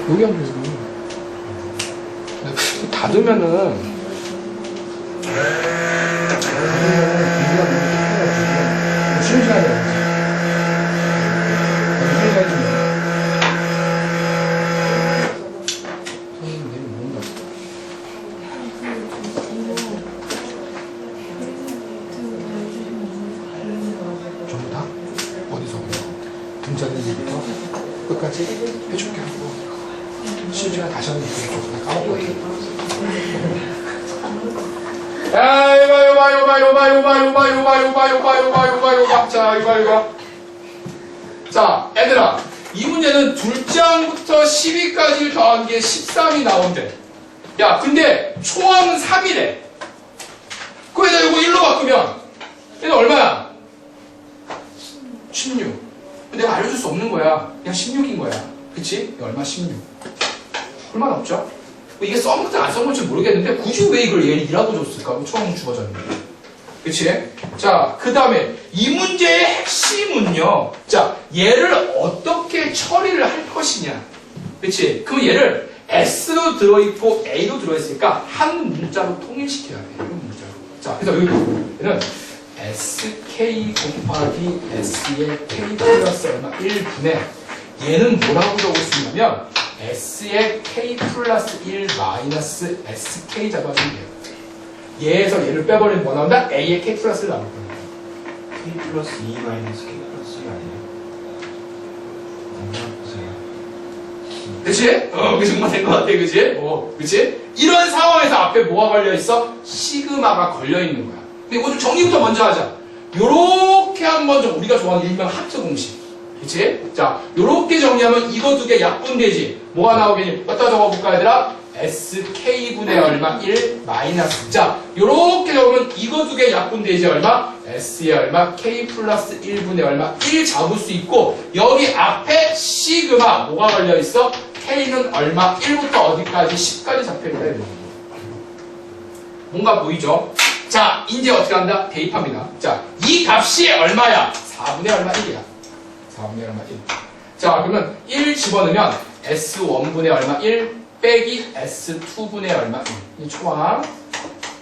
S1: 여기 앉아서 닫으면은 쉬는 시간이 없지. 쉬는 시간이 좀 선생님 뭔가 전부 다? 어디서부터? 등자리부터 끝까지 해줄게 하고 쉬는 시간 다시 하는 게 좋겠다. 까먹고 있어. 자, 이거. 자, 얘들아. 이 문제는 둘째 항부터 10위까지 더한 게 13이 나온대. 야, 근데 초항은 3이래. 거기다 이거 1로 바꾸면 얘는 얼마야? 16. 내가 알려줄 수 없는 거야. 그냥 16인 거야. 그치? 이거 얼마? 16. 얼마나 없죠? 뭐 이게 써먹지 안 써먹을지 모르겠는데 굳이 왜 이걸 얘를 2라고 줬을까? 초항 주어졌는데. 그치? 자, 그 다음에 이 문제의 핵심은요. 자, 얘를 어떻게 처리를 할 것이냐. 그치? 그럼 얘를 S로 들어있고 A로 들어있으니까 한 문자로 통일시켜야 돼. 이런 문자로. 자, 그래서 여기 얘는 SK 곱하기 S의 K 플러스 얼마 1분의 얘는 뭐라고 적을 수 있냐면 S의 K 플러스 1 마이너스 SK 잡아주면 돼요. 얘에서 얘를 빼버리면 뭐 나온다? A의 K 플러스를 나올 거예요.
S4: K 플러스 2 마이너스 K 플러스 1 아니에요? 보세요.
S1: 그치? 그게 정말 된 것 같아, 그치? 그치? 이런 상황에서 앞에 뭐가 걸려있어? 시그마가 걸려있는 거야. 근데 이거 좀 정리부터 먼저 하자. 요렇게 한번 좀 우리가 좋아하는 일명 하트 공식. 그치? 자, 요렇게 정리하면 이거 두 개 약분되지. 뭐가 나오겠니? 어디다 적어볼까, 얘들아? SK분의 얼마? 1 마이너스. 자, 요렇게 적으면 이거 두 개 약분되지 얼마? S의 얼마? K 플러스 1분의 얼마? 1 잡을 수 있고, 여기 앞에 시그마, 뭐가 걸려있어? K는 얼마? 1부터 어디까지? 10까지 잡혀있다. 뭔가 보이죠? 자, 이제 어떻게 한다? 대입합니다. 자, 이 값이 얼마야? 4분의 얼마? 1이야. 4분의 얼마? 1. 자, 그러면 1 집어넣으면 S1분의 얼마? 1 빼기 S2분의 얼마? 1. 이 초항.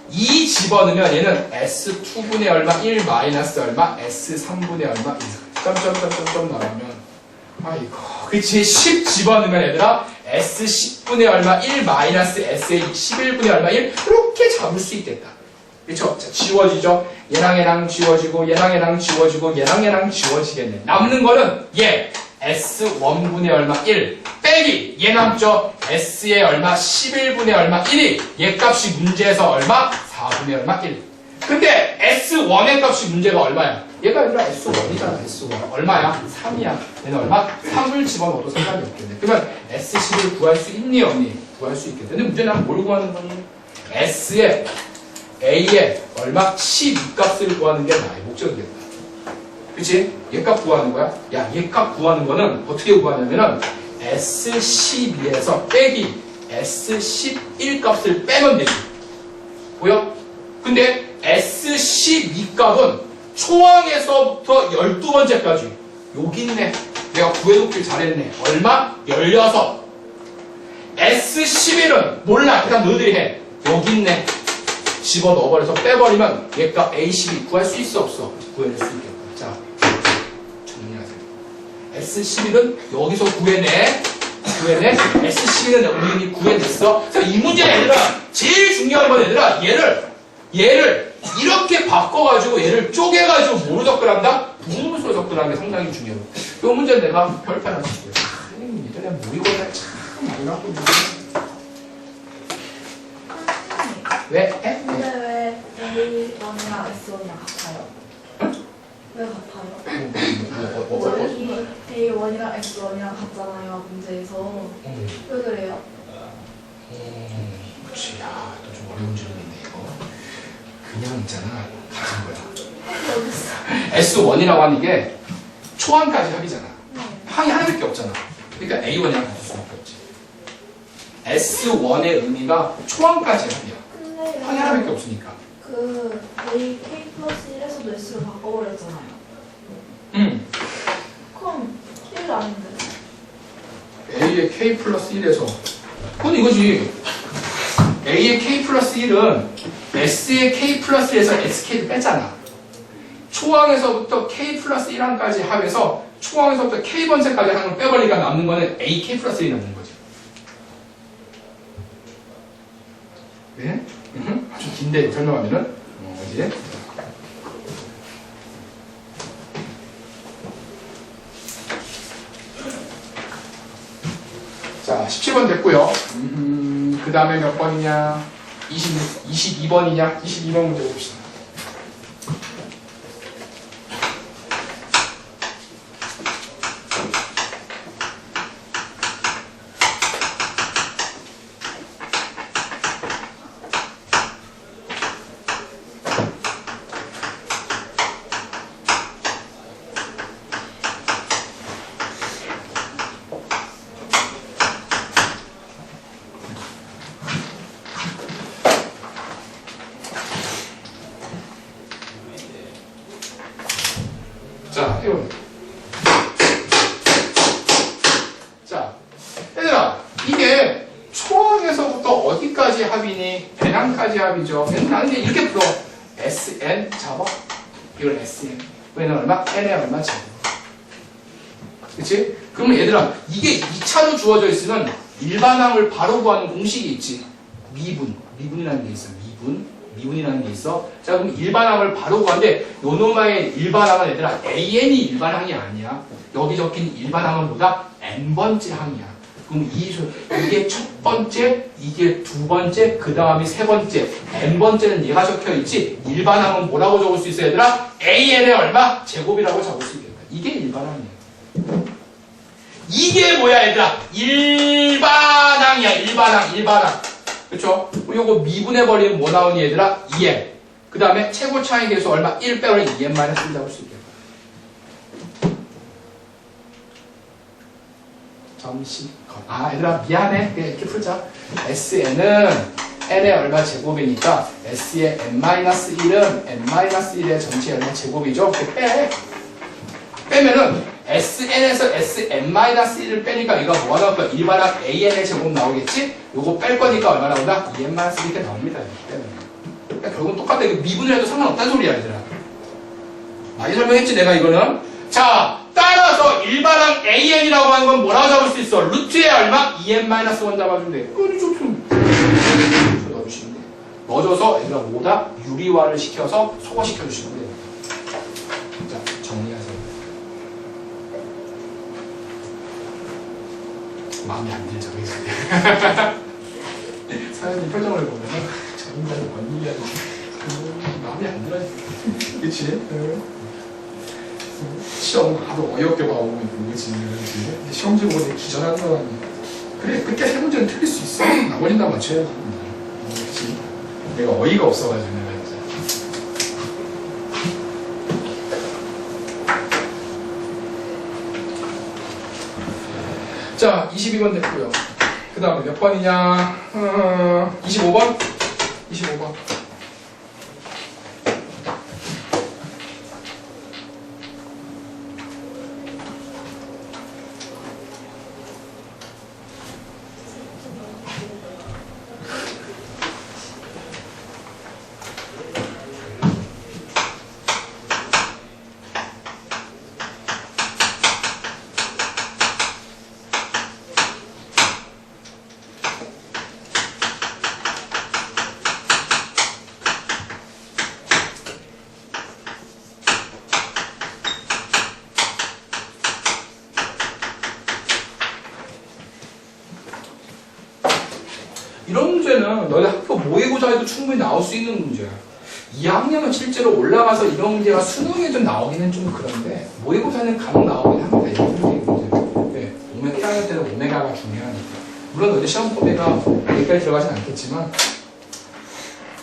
S1: 2 집어넣으면 얘는 S2분의 얼마? 1 마이너스 얼마? S3분의 얼마? 1. 점점점점점 나오면 아이고, 그치? 10 집어넣으면 얘들아 S10분의 얼마? 1 마이너스 S11분의 얼마? 1. 이렇게 잡을 수 있겠다. 그쵸? 자, 지워지죠? 얘랑 얘랑 지워지고, 얘랑 얘랑 지워지고, 얘랑 얘랑 지워지겠네. 남는 거는 얘 S1분의 얼마? 1 빼기 얘 남죠? S의 얼마? 11분의 얼마? 1이 얘 값이 문제에서 얼마? 4분의 얼마? 1. 근데 S1의 값이 문제가 얼마야? 얘가 아니라 S1이잖아. S1 얼마야? 3이야. 얘는 얼마? 3을 집어넣어도 상관이 없겠네. 그러면 S10을 구할 수 있니 없니? 구할 수 있겠네. 근데 문제는 뭘 구하는 거니? S의 A의 얼마? 12값을 구하는 게 나의 목적이겠다. 그치? 얘 값 구하는 거야? 야, 얘 값 구하는 거는 어떻게 구하냐면은 S12에서 빼기 S11 값을 빼면 되지. 보여? 근데 S12 값은 초항에서부터 12번째까지 여기 있네. 내가 구해놓길 잘했네. 얼마? 16. S11은 몰라. 그냥 너희들이 해. 여기 있네. 집어넣어버려서 빼버리면 얘값 A12 구할 수 있어 없어? 구해낼 수 있겠다. 자, 정리하세요. S11은 여기서 구해내. S11은 우리 이미 구해냈어. 자, 이 문제 얘들아, 제일 중요한 건 얘들아, 얘를 이렇게 바꿔가지고 얘를 쪼개가지고 뭐로 접근한다? 분모수로 접근하는 게 상당히 중요해요. 이 문제는 내가 별표 하나 줄게요. 선생님, 예전에 모의고사 참 많이 나왔거든요. 왜?
S3: 근데 왜 A1이랑 S1이랑 같아요? 왜 같아요? 원이 A1이랑 S1이랑 같잖아요, 문제에서. 왜 그래요?
S1: 그렇지. 야, 또 좀 어려운 질문인데 이거. 그냥 있잖아. 같은 거야. S1이라고 하는 게 초항까지 합이잖아. 항이 하나밖에 없잖아. 그러니까 A1이랑 같을 수밖에 없지. S1의 의미가 초항까지 합이야. 항이 하나밖에 없으니까.
S3: 그 A K 플러스 1에서도 S를 바꿔버렸잖아요. 그럼 1 아닌데?
S1: A의 K 플러스 1에서 그건 이거지. A의 K 플러스 1은 S의 K 플러스 1에서 SK를 뺐잖아. 초항에서부터 K 플러스 1항까지 합해서 초항에서부터 K번째까지 항을 빼버리니까 남는 거는 A K 플러스 1이 남는 거지. 네? 좀 긴데 설명하면은 이제 자 17번 됐고요. 그 다음에 몇 번이냐? 22번이냐? 22번 문제 봅시다. 자, 이거. 자, 얘들아, 이게 초항에서부터 어디까지 합이니? 배낭까지 합이죠. 나는 이제 이렇게 풀어. Sn 잡아. 이걸 Sn. 얘는 얼마? N에 얼마 제곱. 그치? 그러면 얘들아, 이게 2차로 주어져 있으면 일반항을 바로 구하는 공식이 있지. 미분이라는 게 있어. 미분이라는 게 있어. 자, 그럼 일반항을 바로 구하는데 요놈의 일반항은 얘들아 AN이 일반항이 아니야. 여기 적힌 일반항은 뭐다? N번째 항이야. 그럼 이게 첫 번째, 이게 두 번째, 그 다음이 세 번째, N번째는 얘가 적혀 있지. 일반항은 뭐라고 적을 수 있어 얘들아? AN의 얼마? 제곱이라고 적을 수 있겠다. 이게 일반항이야. 이게 뭐야 얘들아? 일반항이야. 일반항. 그쵸? 요거 미분해버리면 뭐 나오니 얘들아? 2n. 그 다음에 최고 차이 계수 얼마? 1 빼고는 2n-1 잡을 수 있겠다. 잠시. 얘들아 미안해. 그냥 이렇게 풀자. Sn은 n의 얼마 제곱이니까 S의 n-1은 n-1의 전체 얼마 제곱이죠? 빼. 빼면은 Sn에서 Sn-1을 빼니까 이거 뭐가 나올 거야? 일반항 AN의 제곱 나오겠지? 요거 뺄 거니까 얼마 나온다? 2n-1 이렇게 나옵니다. 그러니까 결국은 똑같다. 이거 미분을 해도 상관없다는 소리야, 얘들아. 많이 설명했지, 내가 이거는? 자, 따라서 일반항 AN이라고 하는 건 뭐라고 잡을 수 있어? 루트에 얼마? 2n-1 잡아주면 돼. 아니, 좀 넣어주시면 돼. 넣어줘서 얘들아 뭐다? 유리화를 시켜서 소거시켜주시면 돼. 자, 정리하세요. 마음에 안 들죠, 사연님 표정을 보면 자기만의 권리라는 마음에 안 들어. 그치? 시험 하도 어이없게 봐오고 있고, 그치? 시험지 보고 기절하는 거 아니야. 그래, 그렇게 세 문제는 틀릴 수 있어. 나머지는 다 맞춰야지. 그치? 내가 어이가 없어가지고 내가 진짜. 자, 22번 됐고요. 그 다음에 몇 번이냐? 25번? 25번. 이런 문제는 너네 학교 모의고사에도 충분히 나올 수 있는 문제야. 2학년은 실제로 올라가서 이런 문제가 수능에 좀 나오기는 좀 그런데 모의고사는 간혹 나오긴 합니다. 이런 문제. 네, 1학년 때는 오메가가 중요하니까. 물론 너희 시험 오메가 여기까지 들어가진 않겠지만,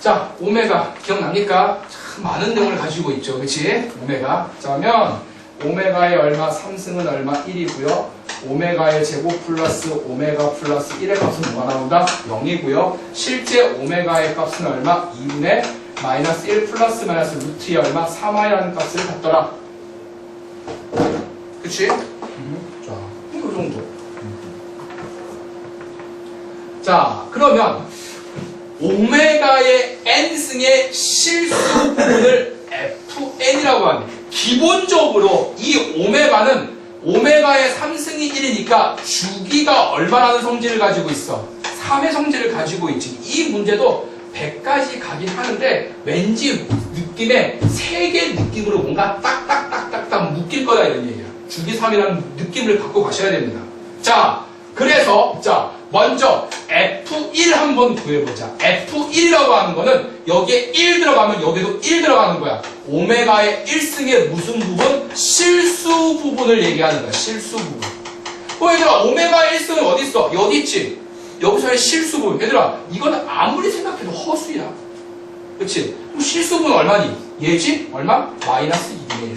S1: 자, 오메가 기억납니까? 참 많은 내용을 가지고 있죠, 그렇지? 오메가. 자, 그러면 오메가의 얼마? 3승은 얼마? 1이고요. 오메가의 제곱 플러스 오메가 플러스 1의 값은 뭐가 나온다? 0이고요. 실제 오메가의 값은 얼마? 2분의 마이너스 1 플러스 마이너스 루트의 얼마? 3i라는 값을 갖더라. 그치? 자, 이 정도. 자, 그러면 오메가의 n승의 실수 부분을 fn이라고 하는, 기본적으로 이 오메가는 오메가의 3승이 1이니까 주기가 얼마라는 성질을 가지고 있어? 3의 성질을 가지고 있지. 이 문제도 100까지 가긴 하는데 왠지 느낌에 3개 느낌으로 뭔가 딱딱딱딱딱 묶일 거다 이런 얘기야. 주기 3이라는 느낌을 갖고 가셔야 됩니다. 자, 그래서 자 먼저 F1 한번 구해보자. F1이라고 하는 거는 여기에 1 들어가면 여기도 1 들어가는 거야. 오메가의 1승의 무슨 부분? 실수 부분을 얘기하는 거야. 실수 부분. 얘들아, 오메가의 1승은 어디 있어? 여기 있지. 여기서의 실수 부분. 얘들아, 이거는 아무리 생각해도 허수야. 그치? 그럼 실수 부분 얼마니? 얘지? 얼마? 마이너스 2분의 1.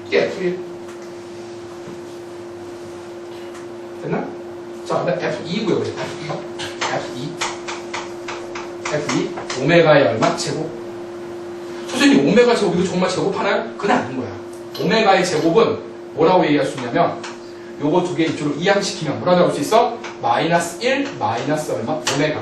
S1: 이게 F1. 됐나? 자, 그다음 F2고요. F2 오메가의 얼마? 제곱. 선생님 오메가 제곱 이거 정말 제곱하나요? 그건 아닌 거야. 오메가의 제곱은 뭐라고 얘기할 수 있냐면 요거 두 개 이쪽으로 이항시키면 뭐라고 할 수 있어? 마이너스 1 마이너스 얼마? 오메가.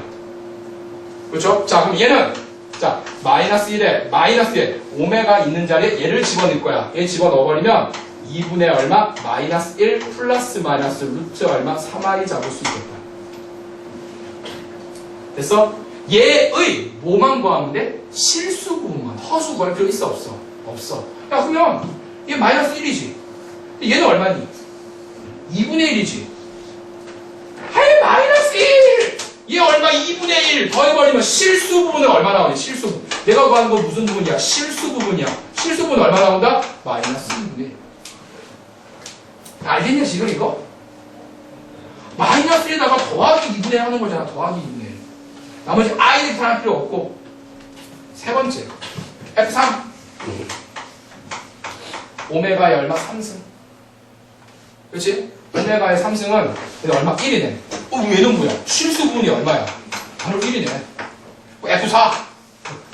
S1: 그렇죠? 자 그럼 얘는 자 마이너스 1에 마이너스 1 오메가 있는 자리에 얘를 집어넣을 거야. 얘 집어넣어버리면 2분의 얼마? 마이너스 1 플러스 마이너스 루트 얼마? 3i 잡을 수 있겠다. 됐어? 얘의 뭐만 구하면 돼? 실수 부분만. 허수 구할 필요 있어 없어? 없어. 야 그러면 얘 마이너스 1이지. 얘는 얼마니? 2분의 1이지. 하이 마이너스 1! 얘 얼마? 2분의 1 더해버리면 실수 부분은 얼마 나오니? 실수 부분. 내가 구하는 건 무슨 부분이야? 실수 부분이야. 실수 부분 얼마 나온다? 마이너스 2분의 1. 알겠냐 지금 이거? 마이너스 1에다가 더하기 2분의 1 하는 거잖아. 더하기 2분의 1. 나머지 i를 할 필요 없고. 세 번째 F3 오메가의 얼마? 3승. 그렇지? 오메가의 3승은 얼마? 1이네. 얘는 뭐야? 실수 부분이 얼마야? 바로 1이네. F4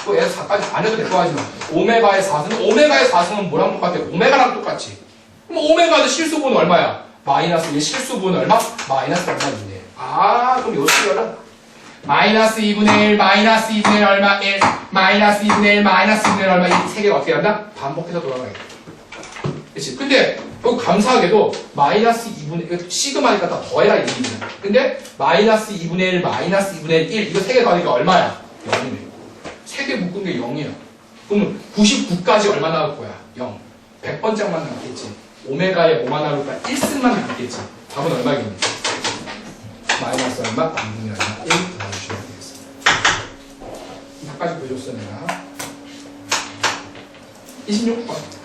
S1: 또 F4까지 안 해도 될 거 하지만 오메가의 4승은 오메가의 4승은 뭐랑 똑같아? 오메가랑 똑같지. 그럼 오메가의 실수 부분은 얼마야? 마이너스 1 실수 부분은 얼마? 마이너스 얼마 있네. 아 그럼 요식이라 마이너스 2분의 1 마이너스 2분의 1 얼마? 1 마이너스 2분의 1 마이너스 2분의 1 얼마? 이 세 개가 어떻게 한다? 반복해서 돌아가야겠다. 그치? 근데 여기 감사하게도 마이너스 2분의 시그마니까 다 더해라 이 얘기잖아. 근데 마이너스 2분의 1 마이너스 2분의 1 이거 세 개 더하니까 얼마야? 0이네. 세 개 묶은 게 0이야. 그러면 99까지 얼마 나올 거야? 0. 100번째만 남겠지. 오메가에 뭐만 나올 거야? 1승만 남겠지. 답은 얼마겠니? 마이너스 얼마? 2분의 얼마? 1 더해주셔야 되겠습니다. 이거까지 보여줬어 내가. 26번.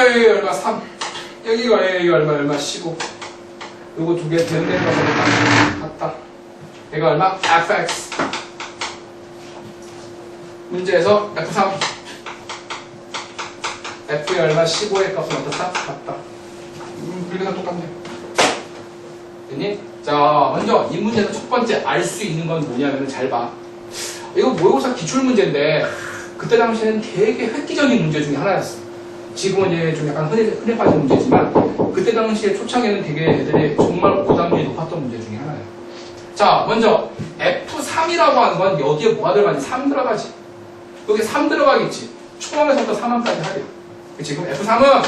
S1: 여기 얼마 3 여기가 얼마 15 요거 두 개 되는 데가 같다. 얘가 얼마? fx 문제에서 f3 f의 얼마 15의 값은 어떻다? 같다. 그래서 똑같네. 됐니? 자 먼저 이 문제에서 첫 번째 알 수 있는 건 뭐냐면 잘 봐. 이거 모의고사 기출문제인데 그때 당시에는 되게 획기적인 문제 중에 하나였어. 지금은 이제 좀 약간 흔해 빠진 문제지만 그때 당시에 초창에는 되게 애들이 정말 오답률이 높았던 문제 중에 하나예요. 자 먼저 F3이라고 하는 건 여기에 뭐가 들어가니? 3 들어가지. 여기 3 들어가겠지. 초항에서부터 3항까지 하게. 그치? 그럼 F3은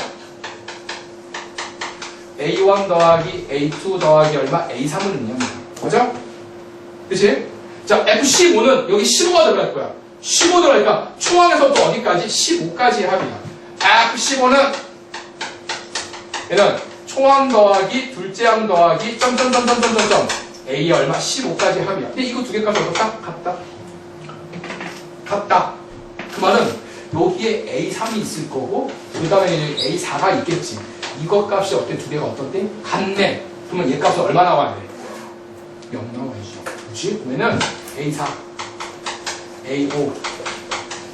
S1: A1 더하기 A2 더하기 얼마? A3을 의미합니다. 그죠? 그치? 자 F15는 여기 15가 들어갈 거야. 15 들어가니까 초항에서부터 어디까지? 15까지 합이야. F15는 얘는 초항 더하기 둘째 항 더하기 점점점점점점 A 얼마? 15까지 합이야. 근데 이거 두 개 값이 어떻다? 같다. 그 말은 여기에 A3이 있을 거고 그 다음에 A4가 있겠지. 이것 값이 어때? 두 개가 어떻대? 같네. 그러면 얘 값은 얼마 나와야 돼? 0 나와야죠. 그렇지? 그러면은 A4, A5,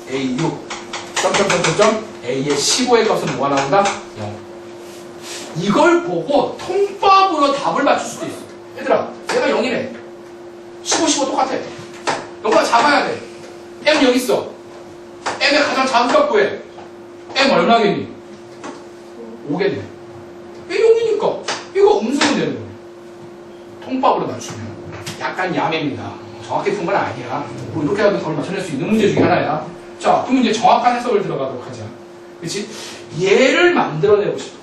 S1: A6 점점점점 A의 15의 값은 뭐가 나온다? 0. 이걸 보고 통밥으로 답을 맞출 수도 있어. 얘들아, 얘가 0이래. 15 똑같아. 너가 잡아야 돼. M 여기 있어. M의 가장 작은 값 구해. M 얼마겠니? 5게 돼. 왜 0이니까? 이거 음수는 되는 거야. 통밥으로 맞추면. 약간 야매입니다. 정확히 푼 건 아니야. 뭐 이렇게 하면 답을 맞춰낼 수 있는 문제 중에 하나야. 자, 그럼 이제 정확한 해석을 들어가도록 하자. 그치? 얘를 만들어내고 싶어.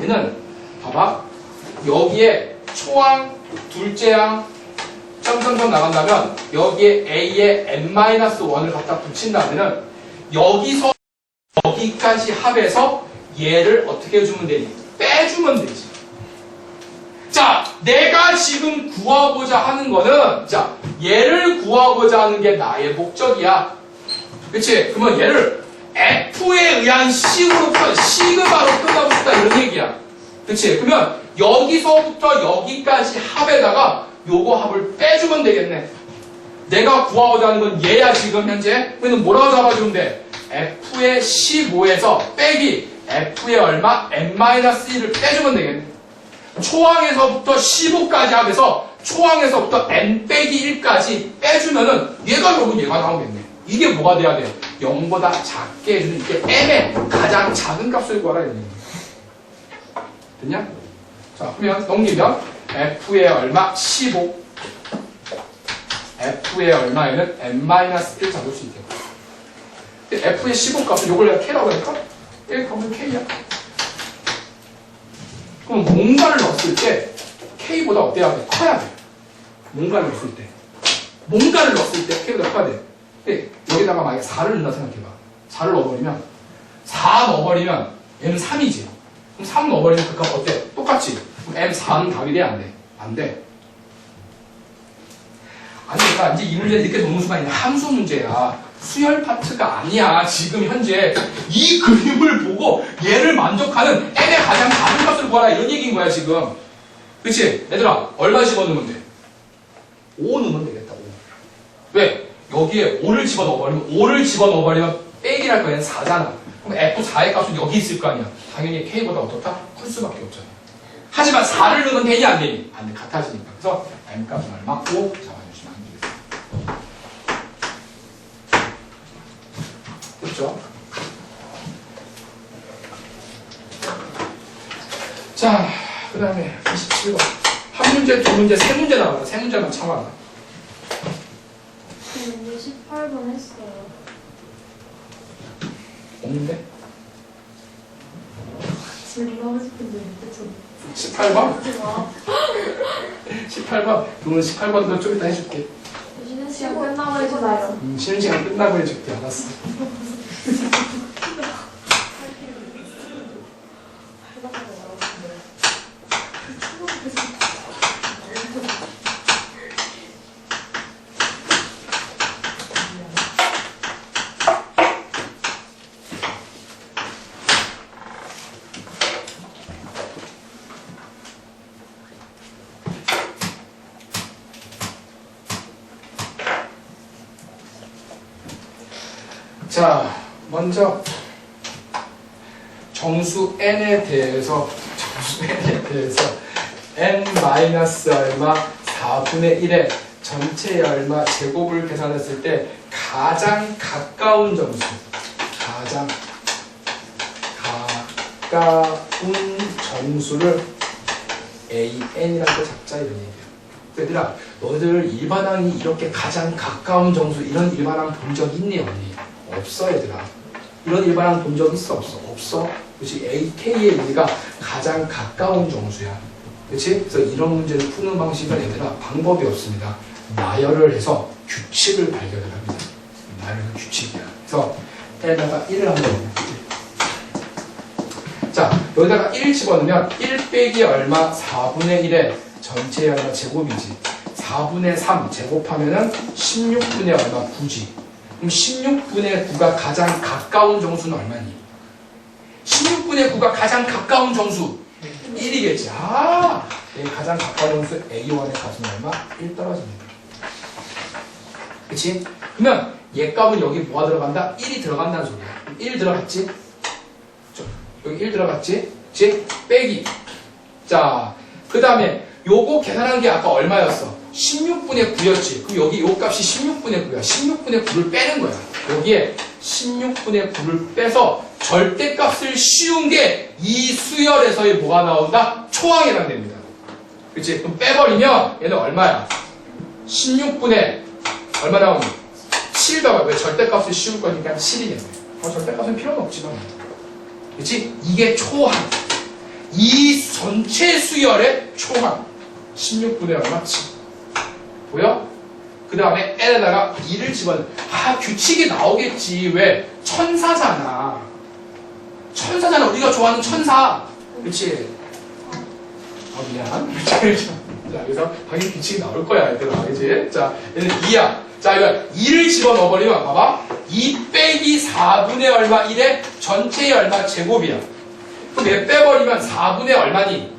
S1: 얘는, 봐봐. 여기에 초항, 둘째 항, 점점점 나간다면 여기에 a의 n-1을 갖다 붙인다면은 여기서 여기까지 합해서 얘를 어떻게 해주면 되니? 빼주면 되지. 자, 내가 지금 구하고자 하는 거는, 자, 얘를 구하고자 하는 게 나의 목적이야. 그치? 그러면 얘를 F에 의한 C로 시그마로 끝나고 싶다 이런 얘기야. 그치? 그러면 여기서부터 여기까지 합에다가 요거 합을 빼주면 되겠네. 내가 구하고자 하는 건 얘야 지금 현재. 그러면 뭐라고 잡아주면 돼? F의 15에서 빼기 F의 얼마? n-1을 빼주면 되겠네. 초항에서부터 15까지 합해서 초항에서부터 n 빼기 1까지 빼주면은 얘가 결국 얘가 나오겠네. 이게 뭐가 돼야 돼? 0보다 작게 해주는 이게 n의 가장 작은 값을 구하라 이런 얘기야. 됐냐? 자, 그러면 넘기면 f의 얼마? 15. f의 얼마에는 n-1 잡을 수 있겠다. f의 15 값은 요걸 내가 k라고 할까? 1 값은 k야. 그럼 뭔가를 넣었을 때 k보다 어때야 돼? 커야 돼. 뭔가를 넣었을 때. 뭔가를 넣었을 때 k보다 커야 돼. 근데 여기다가 만약에 4를 넣는다 생각해봐. 4를 넣어버리면 4 넣어버리면 m은 3이지. 그럼 3 넣어버리면 그 값 어때? 똑같지? 그럼 m4는 답이 돼? 안 돼? 안 돼. 아니, 그러니까 이제 이 문제는 이렇게 놓는 순간 함수 문제야. 수열 파트가 아니야. 지금 현재 이 그림을 보고 얘를 만족하는 n의 가장 작은 값을 구하라 이런 얘기인 거야 지금. 그치? 얘들아 얼마 집어넣으면 돼? 5 넣으면 되겠다. 5. 왜? 여기에 5를 집어넣어버리면 빼기랄 거야. 4잖아. 그럼 F4의 값은 여기 있을 거 아니야. 당연히 K보다 어떻다? 클 수밖에 없잖아. 하지만 4를 넣으면 되니 안 되니? 안 돼. 같아지니까. 그래서 M 값은 얼마? 5 잡아주시면 안 되겠습니다. 그렇죠? 자, 그 다음에 27번. 한 문제, 두 문제, 세 문제 나와라. 세 문제만 참아라.
S3: 이제 18번 했어요.
S1: 없는데?
S3: 지금 하고 싶은데 그쵸?
S1: 18번?
S3: 하지 마.
S1: 18번. 그러면 18번도 좀 이따 해줄게.
S3: 쉬는 시간 끝나고 해주세요.
S1: 쉬는 시간 끝나고 해줄게. 알았어. 자, 먼저 정수 n에 대해서 n 마이너스 얼마 4분의 1의 전체의 얼마 제곱을 계산했을 때 가장 가까운 정수, 가장 가까운 정수를 an이라고 잡자 이런 얘기야. 얘들아, 너희들 일반항이 이렇게 가장 가까운 정수 이런 일반항 본 적 있니 없니? 없어 얘들아. 이런 일반항 본 적 있어 없어? 없어. 그렇지? AK의 얘가 가장 가까운 정수야. 그렇지? 그래서 이런 문제를 푸는 방식은 얘들아 방법이 없습니다. 나열을 해서 규칙을 발견을 합니다. 나열은 규칙이야. 그래서 에다가 1을 한번 넣어볼게요. 자, 여기다가 1 집어넣으면 1 빼기 얼마? 4분의 1의 전체의 얼마 제곱이지. 4분의 3 제곱하면은 16분의 얼마? 9지. 그럼 16분의 9가 가장 가까운 정수는 얼마니? 16분의 9가 가장 가까운 정수 1이겠지. 아, 얘 가장 가까운 정수 A1의 값은 얼마? 1 떨어집니다. 그치? 그러면 얘 값은 여기 뭐가 들어간다? 1이 들어간다는 소리야. 1 들어갔지? 여기 1 들어갔지? 그치? 빼기. 자, 그 다음에 요거 계산한 게 아까 얼마였어? 16분의 9였지. 그럼 여기 요 값이 16분의 9야. 16분의 9를 빼는 거야. 여기에 16분의 9를 빼서 절대값을 씌운 게 이 수열에서의 뭐가 나온다? 초항에 해당됩니다. 그치? 그럼 빼버리면 얘는 얼마야? 16분의 얼마 나오니? 7 나와요. 왜? 절대값을 씌울 거니까 7이겠네. 절대값은 필요는 없지만. 그치? 이게 초항. 이 전체 수열의 초항. 16분의 얼마? 7. 보여? 그 다음에 L에다가 2를 집어넣어. 규칙이 나오겠지. 왜? 천사잖아. 천사잖아. 우리가 좋아하는 천사. 그렇지? 미안. 자, 여기서 당연히 규칙이 나올 거야, 얘들아. 그치? 자, 얘는 2야. 자, 이거 2를 집어넣어버리면, 봐봐. 2 빼기 4분의 얼마? 1에 전체의 얼마? 제곱이야. 그럼 얘 빼버리면 4분의 얼마니?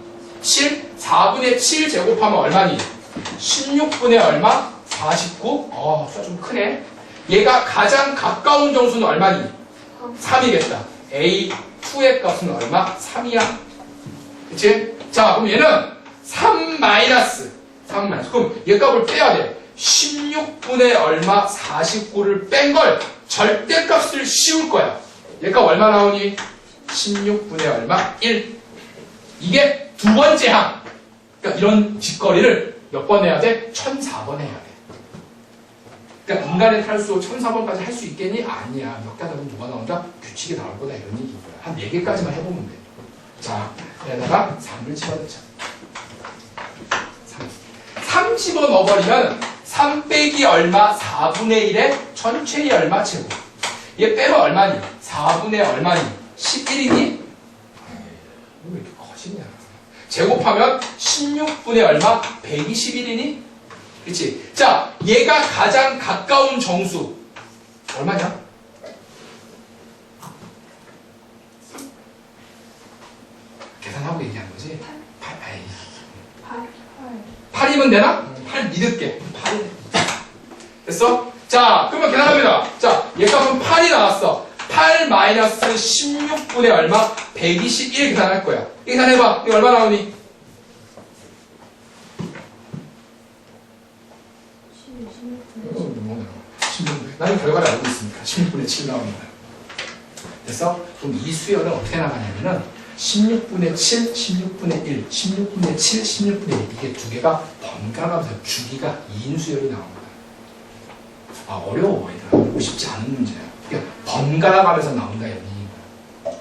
S1: 7? 4분의 7 제곱하면 얼마니? 16분의 얼마? 49? 숫자 좀 크네. 얘가 가장 가까운 정수는 얼마니? 3이겠다. A2의 값은 얼마? 3이야. 그치? 자, 그럼 얘는 3 마이너스. 그럼 얘 값을 빼야 돼. 16분의 얼마? 49를 뺀 걸 절대값을 씌울 거야. 얘 값 얼마 나오니? 16분의 얼마? 1. 이게 두 번째 항. 그러니까 이런 짓거리를 몇 번 해야 돼? 1004번 해야 돼. 그러니까 인간의 탈수 1004번까지 할 수 있겠니? 아니야. 몇 가지 하면 뭐가 나온다? 규칙이 나올 거다. 이런 얘기인 거야. 한 4개까지만 해보면 돼. 자, 여기다가 3을 집어넣자. 3 집어넣어버리면 3 빼기 얼마? 4분의 1에 전체의 얼마? 제곱. 얘 빼면 얼마니? 4분의 얼마니? 11이니? 왜 이렇게 커지냐? 제곱하면 16분의 얼마? 121이니? 그치? 자, 얘가 가장 가까운 정수. 얼마냐? 계산하고 얘기하는 거지? 8이면 되나? 8 믿을게. 8이네. 됐어? 자, 그러면 계산합니다. 자, 얘 값은 8이 나왔어. 8 마이너스 16분의 얼마? 121 계산할 거야. 계산해봐. 이거 얼마 나오니? 16분의 나는 결과를 알고 있으니까 16분의 7 나옵니다. 됐어? 그럼 이 수열은 어떻게 나가냐면은 16분의 7, 16분의 1, 16분의 7, 16분의 1 이게 두 개가 번갈아가면서 주기가 2인 수열이 나옵니다. 어려워 얘들아. 어렵고 쉽지 않은 문제야. 그러니까 번갈아가면서 나온다 이런 얘기인 거야.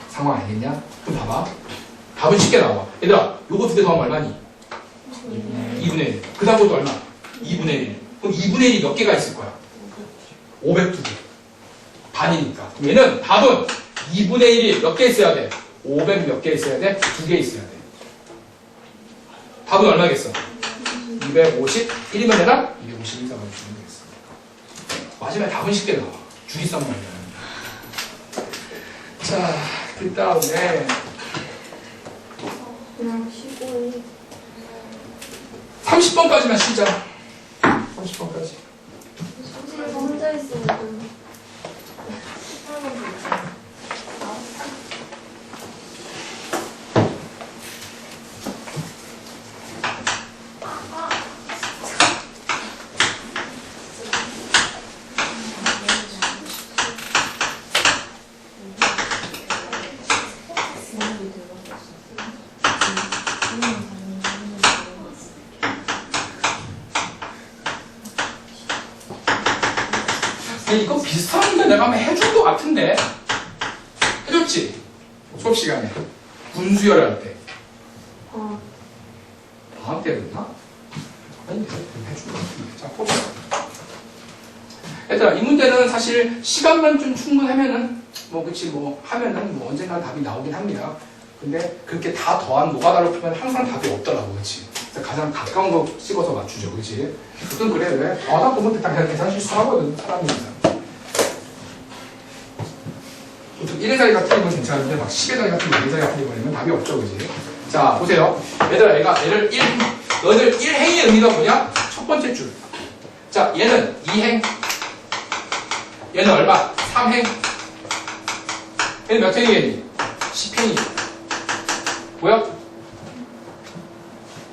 S1: 상황 알겠냐? 그럼 봐봐. 답은 쉽게 나와. 얘들아, 요거 두 개 더하면 얼마니? 2분의 1. 그 다음 것도 얼마? 2분의 1. 그럼 2분의 1이 몇 개가 있을 거야? 502개. 반이니까. 그럼 얘는 답은 2분의 1이 몇 개 있어야 돼? 500 몇 개 있어야 돼? 2개 있어야 돼. 답은 얼마겠어? 251이면 되나? 251 잡아주면 되겠어. 마지막에 답은 쉽게 나와. 주기싸움 말이야. 자, 그 다음에
S3: 그냥 쉬고
S1: 30번까지만 쉬자. 30번까지.
S3: 선생님 혼자 있으면
S1: 이거 비슷한데 내가 한번 해준 것 같은데 해줬지? 수업 시간에 분수열 할 때 방학 때 그랬나? 아니 해준 것 같은데. 자 봅시다. 얘들아 이 문제는 사실 시간만 좀 충분하면은 그치 하면은 언젠가 답이 나오긴 합니다. 근데 그렇게 다 더한 노가다로 풀면 항상 답이 없더라고. 그치? 그래서 가장 가까운 거 찍어서 맞추죠. 그치? 보통 그래 왜? 더하다 보면 다 그냥 계산 실수하거든 사람이니까. 보통 1의 자리 같은 건 괜찮은데 막 10의 자리 같은 거 2의 자리 같은 거 버리면 답이 없죠. 그치? 자 보세요. 얘들아 얘를 1 너희들 1행의 의미가 뭐냐? 첫 번째 줄. 자 얘는 2행 얘는 얼마? 3행 얘는 몇 행이겠니? 10행이 보여?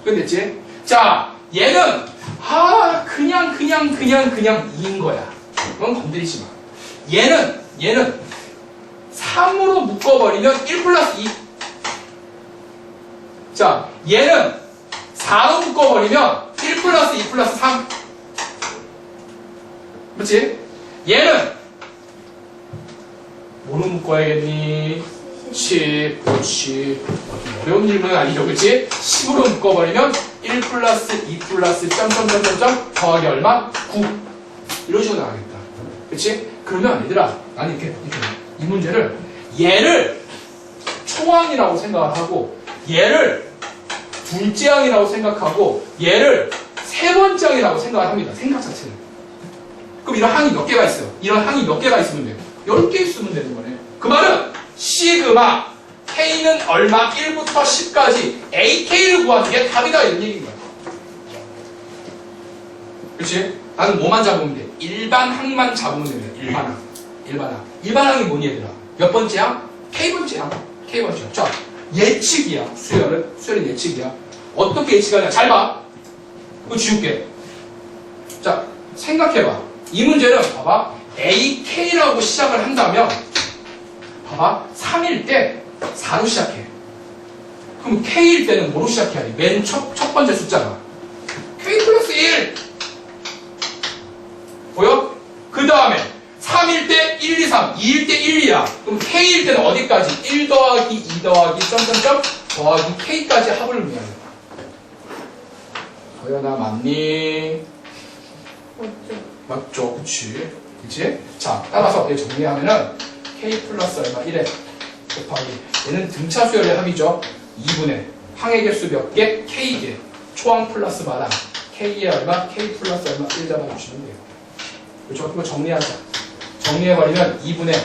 S1: 끝냈지? 자 얘는 그냥 2인 거야. 그건 건드리지 마. 얘는 3으로 묶어버리면 1 플러스 2. 자 얘는 4로 묶어버리면 1 플러스 2 플러스 3. 그렇지? 얘는 뭐로 묶어야겠니? 그렇지. 어려운 질문은 아니죠, 그렇지? 10으로 묶어버리면 1 플러스 2 플러스 점점점점점 더하기 얼마? 9 이런 식으로 나가겠다. 그렇지? 그러면 얘들아, 나는 이렇게 이 문제를 얘를 초항이라고 생각을 하고 얘를 둘째 항이라고 생각하고 얘를 세 번째 항이라고 생각을 합니다. 생각 자체는. 그럼 이런 항이 몇 개가 있어요? 이런 항이 몇 개가 있으면 돼요? 10개 있으면 되는 거네. 그 말은 시그마 K는 얼마 1부터 10까지 AK를 구하는 게 답이다 이런 얘기인 거야. 그렇지? 나는 뭐만 잡으면 돼? 일반 항만 잡으면 됩니다. 일반 항이 뭐니 얘들아? 몇 번째 항? K번째 항. 자, 예측이야. 수열은 예측이야. 어떻게 예측하냐? 잘 봐. 이거 지울게. 자, 생각해봐. 이 문제는 봐봐. AK라고 시작을 한다면 봐봐. 3일 때 4로 시작해. 그럼 K일 때는 뭐로 시작해야 돼? 맨 첫 번째 숫자가 K 플러스 1 보여? 그 다음에 3일 때 1, 2, 3 2일 때 1이야. 그럼 K일 때는 어디까지? 1 더하기 2 더하기 점점점 더하기 K까지 합을 의미하는 거야. 서연아 맞니? 맞죠. 그치? 자, 따라서 얘 정리하면은 K 플러스 얼마 1에 곱하기 얘는 등차 수열의 합이죠. 2분의 항의 개수 몇 개? K개. 초항 플러스 마당 K의 얼마? K 플러스 얼마 1 잡아주시면 돼요. 그렇죠? 그거 정리하자. 정리해버리면 2분의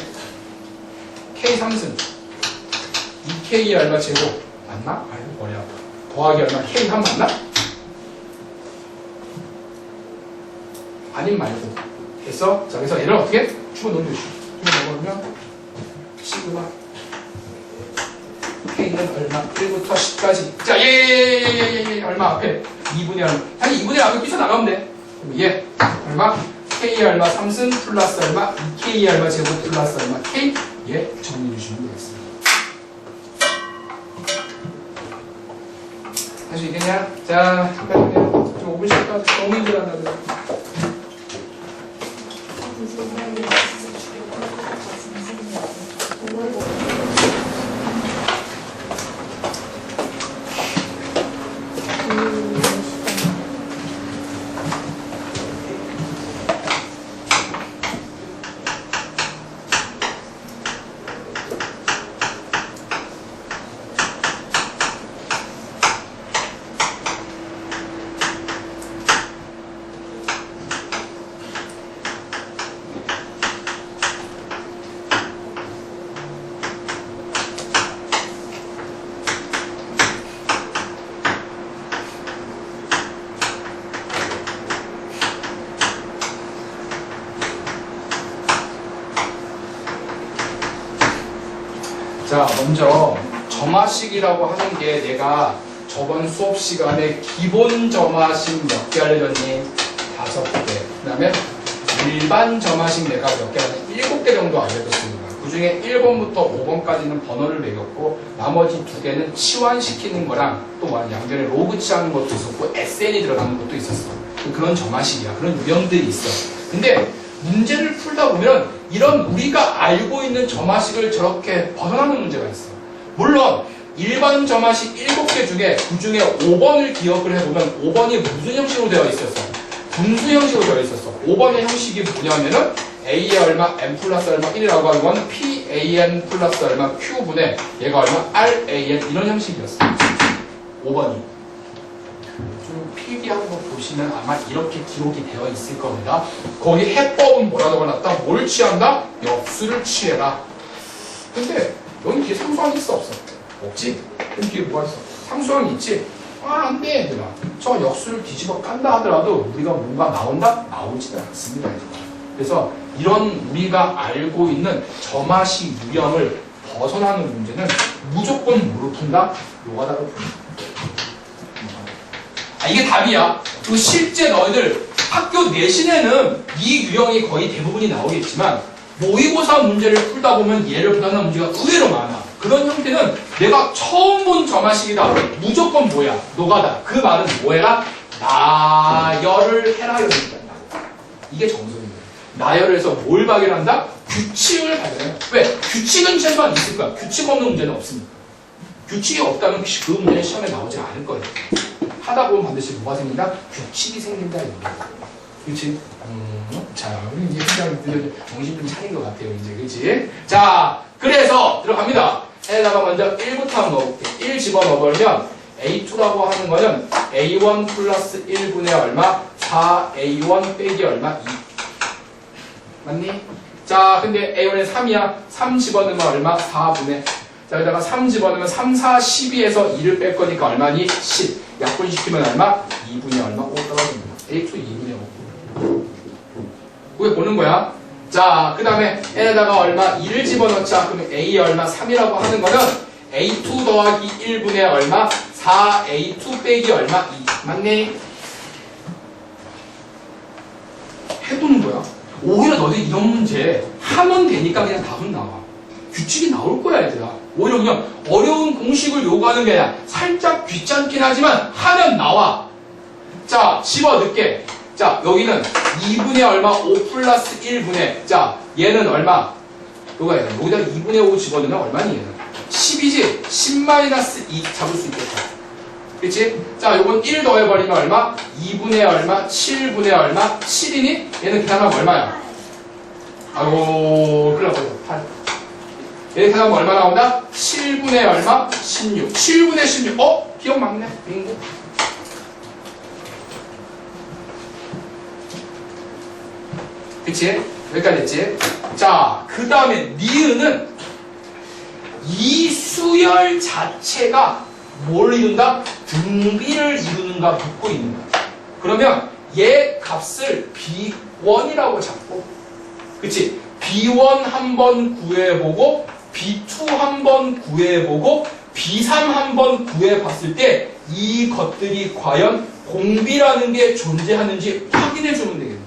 S1: K 3승 2K의 얼마 제곱 맞나? 아이고 머리 아파. 더하기 얼마? K 3 맞나? 아님 말고 됐어? 자, 그래서 얘를 어떻게? 집어넣으면 되죠. 집어넣으면 시그마 K는 얼마? 1부터 10까지. 자, 얼마 앞에? 2분의 얼마. 아니, 2분의 앞에 뛰쳐나가면 돼. 그럼 얘 얼마? K의 얼마 3승 플러스 얼마? 2K의 얼마 제곱 플러스 얼마? K? 얘 정리해 주시면 되겠습니다. 할 수 있겠냐? 자, 좀 5분 쉬었다. 너무 힘들었다. 자, 먼저 점화식이라고 하는 게 내가 저번 수업 시간에 기본 점화식 몇 개 알려줬니? 5개. 그 다음에 일반 점화식 내가 몇 개 알려줬니? 7개 정도 알려줬습니다. 그 중에 1번부터 5번까지는 번호를 매겼고 나머지 2개는 치환시키는 거랑 또 양변에 로그 치하는 것도 있었고 SN이 들어가는 것도 있었어. 그런 점화식이야. 그런 유형들이 있어. 근데 문제를 풀다 보면 이런 우리가 알고 있는 점화식을 저렇게 벗어나는 문제가 있어. 물론 일반 점화식 7개 중에 그 중에 5번을 기억을 해보면 5번이 무슨 형식으로 되어 있었어? 분수 형식으로 되어 있었어. 5번의 형식이 뭐냐면은 A의 얼마 M 플러스 얼마 1이라고 하는 건 PAN 플러스 얼마 Q분의 얘가 얼마 RAN 이런 형식이었어. 5번이. 좀 필기하는 거 보시면 아마 이렇게 기록이 되어 있을 겁니다. 거기 해법은 뭐라 적어놨다? 뭘 취한다? 역수를 취해라. 근데 여기 뒤에 상수항이 있어 없어? 없지? 그럼 뒤에 뭐가 있어? 상수항이 있지? 아, 안 돼, 얘들아. 저 역수를 뒤집어 깐다 하더라도 우리가 뭔가 나온다? 나오지는 않습니다. 그래서 이런 우리가 알고 있는 점화식 유형을 벗어나는 문제는 무조건 뭐로 푼다? 노가다로 푼다. 아, 이게 답이야. 그리고 실제 너희들 학교 내신에는 이 유형이 거의 대부분이 나오겠지만 모의고사 문제를 풀다 보면 얘를 풀어가는 문제가 의외로 많아. 그런 형태는 내가 처음 본 점화식이다. 무조건 뭐야? 노가다. 그 말은 뭐해라? 나열을 해라. 이게 정석입니다. 나열을 해서 뭘 발견한다? 규칙을 발견해요. 왜? 규칙은 최소한 있을 거야. 규칙 없는 문제는 없습니다. 규칙이 없다면 그 문제는 시험에 나오지 않을 거예요. 하다 보면 반드시 뭐가 생긴다? 규칙이 생긴다. 그렇지? 자, 우리 이제 회장님들 정신 좀 차린 것 같아요. 이제 그렇지? 자, 그래서 들어갑니다. 에다가 먼저 1부터 한번 넣어볼게. 1 집어넣어버리면 A2라고 하는 거는 A1 플러스 1분의 얼마? 4A1 빼기 얼마? 2. 맞니? 자, 근데 A1에 3이야. 3 집어넣으면 얼마? 4분의. 자, 여기다가 3 집어넣으면 3, 4, 12에서 2를 뺄 거니까 얼마니? 10. 약분시키면 얼마? 2분의 얼마? 5 떨어집니다. A2 2분의 5. 그게 보는 거야. 자, 그 다음에 n에다가 얼마? 2를 집어넣자. 그러면 A 얼마? 3이라고 하는 거는 A2 더하기 1분의 얼마? 4A2 빼기 얼마? 2. 맞니? 해두는 거야. 오히려 너희 이런 문제 하면 되니까 그냥 답은 나와. 규칙이 나올 거야, 얘들아. 오히려 그냥 어려운 공식을 요구하는 게 아니라 살짝 귀찮긴 하지만 하면 나와. 자, 집어넣게. 자, 여기는 2분의 얼마? 5 플러스 1분의. 자, 얘는 얼마? 여기다가 2분의 5 집어넣으면 얼마니, 얘는? 10이지? 10 마이너스 2 잡을 수 있겠다. 그치? 자, 요건 1 더해버리면 얼마? 2분의 얼마? 7분의 얼마? 7이니? 얘는 계산하면 얼마야? 아이고, 큰일 났다. 8. 얘는 계산하면 얼마 나온다? 7분의 얼마? 16. 7분의 16. 기억 맞네. 빙고. 그치? 여기까지 했지? 자, 그 다음에 니은은 이 수열 자체가 뭘 이룬다? 등비를 이루는가 묻고 있는 거야. 그러면 얘 값을 B1이라고 잡고, 그치? B1 한번 구해보고, B2 한번 구해보고, B3 한번 구해봤을 때 이 것들이 과연 공비라는 게 존재하는지 확인해주면 되겠네.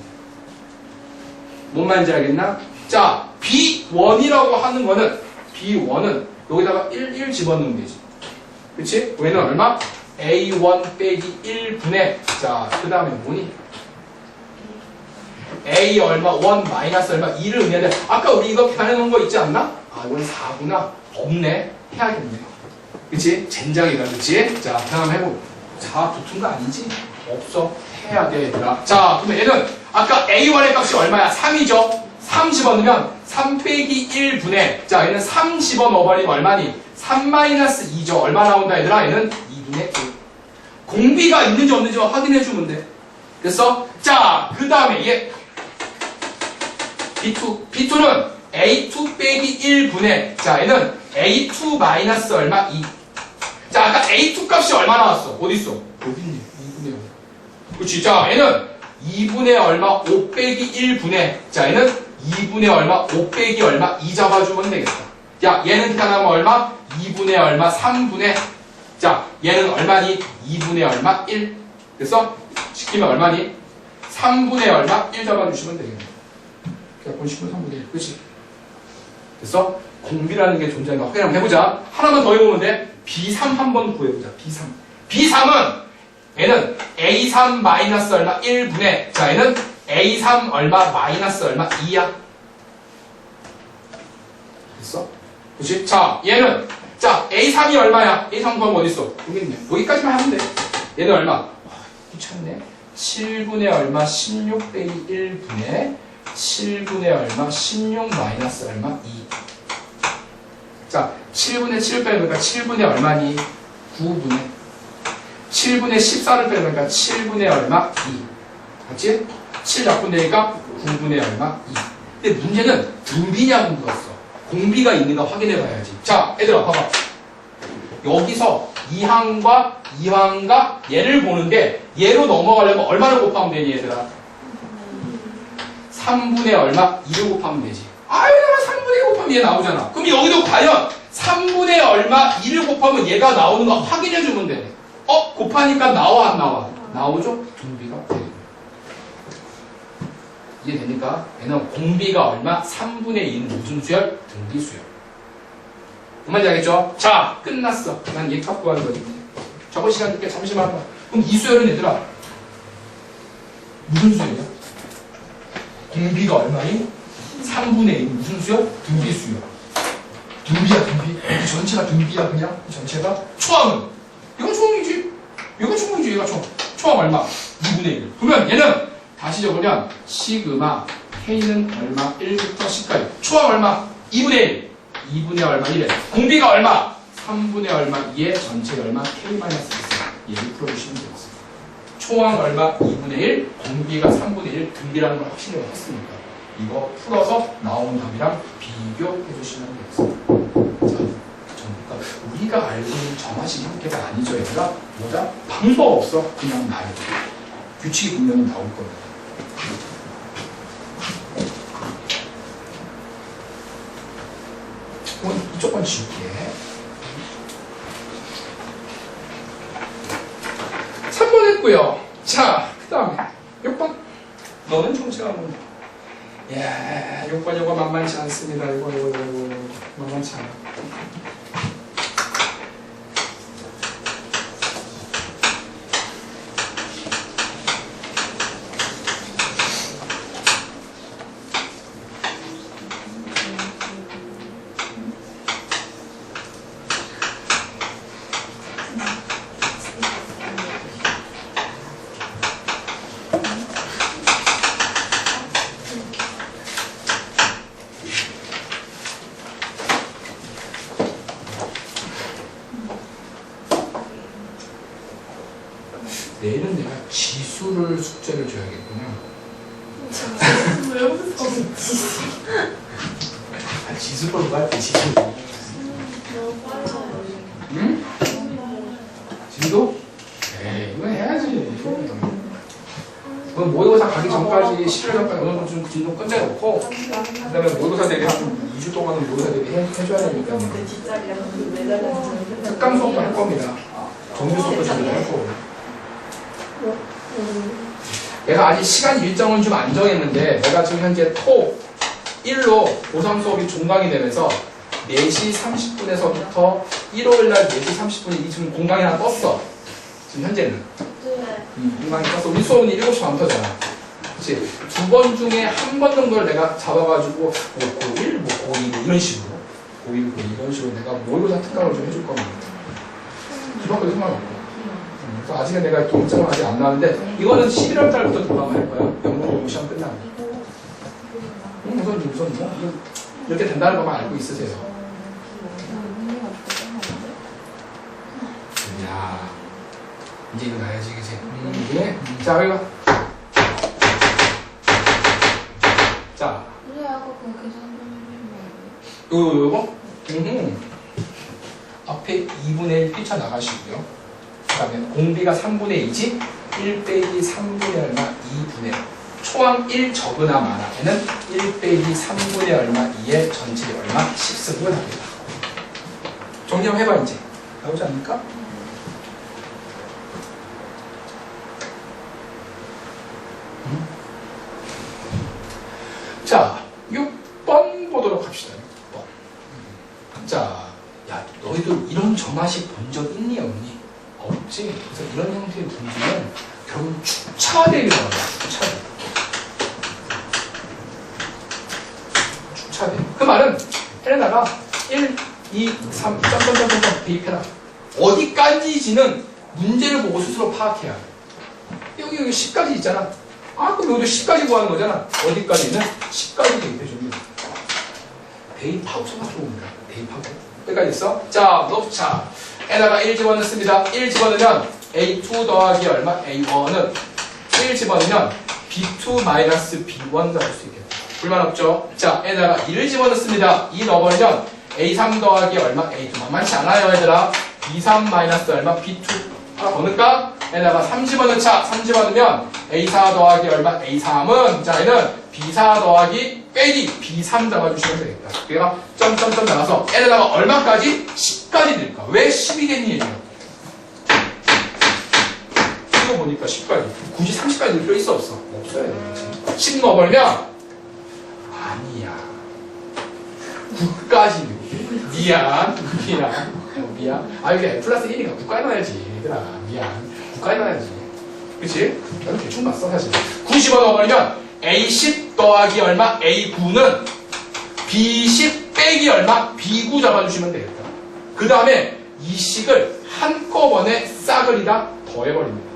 S1: 뭔 말인지 알겠나? 자, B1이라고 하는 거는, B1은 여기다가 1 집어넣으면 되지. 그치? 얘는 얼마? A1 빼기 1분의, 자, 그 다음에 뭐니? A 얼마? 1 마이너스 얼마? 2를 의미해야 돼. 아까 우리 이거 계산해 놓은 거 있지 않나? 아, 이건 4구나. 없네. 해야겠네. 그치? 젠장이다. 그치? 자, 계산 해보고. 자, 붙은 거 아니지? 없어. 해야 돼, 얘들아. 자, 그러면 얘는 아까 A1의 값이 얼마야? 3이죠? 3 집어넣으면 3 빼기 1분의, 자, 얘는 3 집어넣어버리면 얼마니? 3 마이너스 2죠. 얼마 나온다, 얘들아? 얘는 2분의 1. 공비가 있는지 없는지만 확인해주면 돼. 됐어? 자, 그 다음에 얘 B2. B2는 A2 빼기 1분의, 자, 얘는 A2 마이너스 얼마? 2. 자, 아까 A2 값이 얼마 나왔어? 어딨어? 여기 있네. 2분의 5. 그렇지. 자, 얘는 2분의 얼마? 5 빼기 1분의, 자, 얘는 2분의 얼마? 5 빼기 얼마? 2 잡아주면 되겠다. 야, 얘는 계산하면 얼마? 2분의 얼마? 3분의, 자, 얘는 얼마니? 2분의 얼마? 1. 됐어? 시키면 얼마니? 3분의 얼마? 1 잡아주시면 되겠네. 그냥 시키면 3분의 1. 그렇지? 됐어? 공비라는 게 존재하는 거 확인 한번 해보자. 하나만 더 해보면 돼. B3 한번 구해보자. B3. B3은 얘는 A3 마이너스 얼마? 1분의, 자, 얘는 A3 얼마? 마이너스 얼마? 2야. 됐어? 그치? 자, 얘는, 자, A3이 얼마야? A3 구하면 어딨어? 여기 있네. 여기까지만 하면 돼. 얘는 얼마? 와, 귀찮네. 7분의 얼마? 16 빼기 1분의 7분의 얼마? 16 마이너스 얼마? 2. 자, 7분의 7 빼니까 7분의 얼마니? 9분의 7분의 14를 빼니까 7분의 얼마? 2. 맞지? 7 약분되니까 9분의 얼마? 2. 근데 문제는 등비냐고 물었어. 공비가 있는가 확인해 봐야지. 자, 얘들아, 봐봐. 여기서 2항과 2항과 얘를 보는데 얘로 넘어가려면 얼마를 곱하면 되니, 얘들아? 3분의 얼마? 2를 곱하면 되지. 아유, 내가 3분의 1 곱하면 얘 나오잖아. 그럼 여기도 과연 3분의 얼마 2를 곱하면 얘가 나오는 거 확인해주면 돼. 곱하니까 나와, 안 나와? 나오죠? 등비가 돼. 이해되니까? 얘는 공비가 얼마? 3분의 2는 무슨 수열? 등비수열. 그 말인지 알겠죠? 자, 끝났어. 난 얘 값 구하는 거지. 저번 시간 줄게. 잠시만 봐. 그럼 이 수열은 얘들아 무슨 수열이야? 공비가 얼마니? 3분의 1 무슨 수요? 등비수요. 등비야 등비. 이 전체가 등비야 그냥 이 전체가. 초항은 이건 초항이지. 이건 초항이지. 얘가 초항 얼마? 2분의 1. 그러면 얘는 다시 적으면 시그마 K는 얼마? 1부터 10까지. 초항 얼마? 2분의 1. 2분의 얼마? 1에. 공비가 얼마? 3분의 얼마? 2에 전체 얼마? K-1. 얘를 풀어주시면 되겠습니다. 초항 얼마? 2분의 1. 공비가 3분의 1. 등비라는 걸 확실히 했으니까. 이거 풀어서 나온 답이랑 비교해 주시면 되겠습니다. 자, 그러니까 우리가 알고 있는 정화식 형태가 아니죠. 얘들아. 뭐다? 방법 없어. 그냥 나요. 규칙이 분명히 나올 겁니다. 이쪽 건 지울게. 3번 했고요. 자, 그 다음에 6번. 너는 총체가 뭔가? 야, 6번 이거 만만치 않습니다. 이거 만만치 않아. 내일은 내가 지수를 숙제를 줘야겠구나.
S3: 왜 웃어?
S1: 지수로 누가 할때 지수.
S3: 너무 빨라요.
S1: 응? 지수? 에이, 이거 해야지. 그럼 모의고사 가기 전까지 10일 전까지 어느 정도 좀 진도 끝내놓고 그 다음에 모의고사 대비 한 2주 동안은 모의고사 대비 해줘야 되니까 특강 수업도 할 겁니다. 정규 수업도 준비를 할 거고. 내가 아직 시간 일정은 좀 안 정했는데 내가 지금 현재 토 1로 고3 수업이 종강이 되면서 4시 30분에서부터 일요일날 4시 30분에 이 지금 공강이 하나 떴어. 지금 현재는 공강이 떴어. 우리 수업은 7시 반부터잖아. 그치? 2번 중에 한 번 정도를 내가 잡아가지고 뭐 고1, 뭐 고2 이런 식으로 고1, 고2 이런 식으로 내가 모의고사 특강을 좀 해줄 겁니다. 기본적으로 상관없고. 그래서 아직은 내가 또 일정은 아직 안 나왔는데 이거는 11월 달부터 돌아갈 거야. 영문 시험 끝나고. 우선 뭐 이렇게 된다는 것만 알고 있으세요. 야, 이제 이거 나야지, 그치? 네. 자, 여기 봐. 자.
S3: 우리 아까 그 계산 좀
S1: 요거? 앞에 2분의 1 뛰쳐나가시고요. 그 다음에 공비가 3분의 2지 1 빼기 3분의 얼마 2분의 1. 초항 1 적으나 마나 얘는 1 빼기 3분의 얼마 2의 전체 얼마 10승을 합니다. 정리 한번 해봐 이제. 나오지 않을까? 자, 6번 보도록 합시다. 6번. 자, 야, 너희들 이런 정화식 본 적 있니 없니? 없지. 그래서 이런 형태의 분지는 결국 축차대기로 나와요. 축차대. 축차대. 그 말은 해내다가 1, 2, 3, 점점점점 대입해라. 어디까지지는 문제를 보고 스스로 파악해야 돼. 여기 10까지 있잖아. 아, 그럼 여기도 10까지 구하는 거잖아. 어디까지는 10까지 대입해줍니다. 대입하고 생각해봅니다. 대입하고. 여기까지 있어? 자, 넣자. 에다가 1 집어넣습니다. 1 집어넣으면 A2 더하기 얼마? A1은 1 집어넣으면 B2 마이너스 B1 잡을 수 있겠다. 불만 없죠? 자, 에다가 2를 집어넣습니다. 2 넣어버리면 A3 더하기 얼마? A2. 만만치 않아요, 얘들아. B3 마이너스 얼마? B2. 하나 더 넣을까? 에다가 3 집어넣자. 3 집어넣으면 A4 더하기 얼마? A3은 자, 얘는 B4 더하기 빼기 B3 잡아주시면 되겠다. 그래가 점점점 나가서 N에다가 얼마까지? 10까지 넣을까? 왜 10이 됐니? 얘기야. 이거 보니까 10까지. 굳이 30까지 넣을 필요 있어 없어? 없어요. 10 넣어버리면 아니야. 9까지 넣을게. 미안. 아, 이게 플러스 1이니까 9까지 넣어야지. 얘들아, 미안. 9까지 넣어야지. 그치? 나도 대충 봤어, 사실. 90원 넣어버리면 A10 더하기 얼마? A9는 B10 빼기 얼마? B9 잡아주시면 되겠다. 그 다음에 이 식을 한꺼번에 싸그리다 더해버립니다.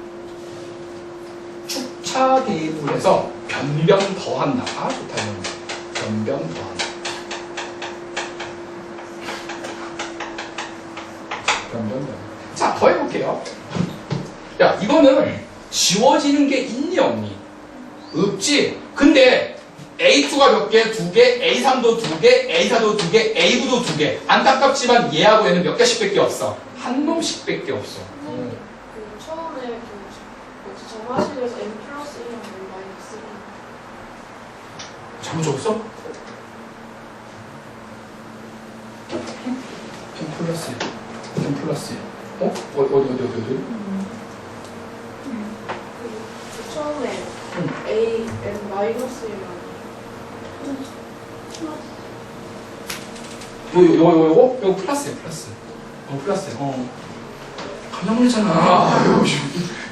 S1: 축차 대입을 해서 변변 더한다. 아, 좋다. 이런 거. 변변 더한다. 변변 더한다. 자, 더해볼게요. 야, 이거는 지워지는 게 있니 없니? 없지. 근데 A2가 몇 개? 2개, A3도 2개, A4도 2개, A9도 2개. 안타깝지만 얘하고 얘는 몇 개씩 밖에 없어. 한 놈씩 밖에 없어.
S3: 선생님, 그 처음에 뭐지 정화실에서 M 플러스 1이랑 M 마이너스 1.
S1: 잘못 적었어? M 플러스 1. M 플러스 1. 어? 어디?
S3: 그 처음에 A M 마이너스 1이랑.
S1: 요거 플러스야, 플러스. 플러스. 깜짝 놀랐잖아. 아유,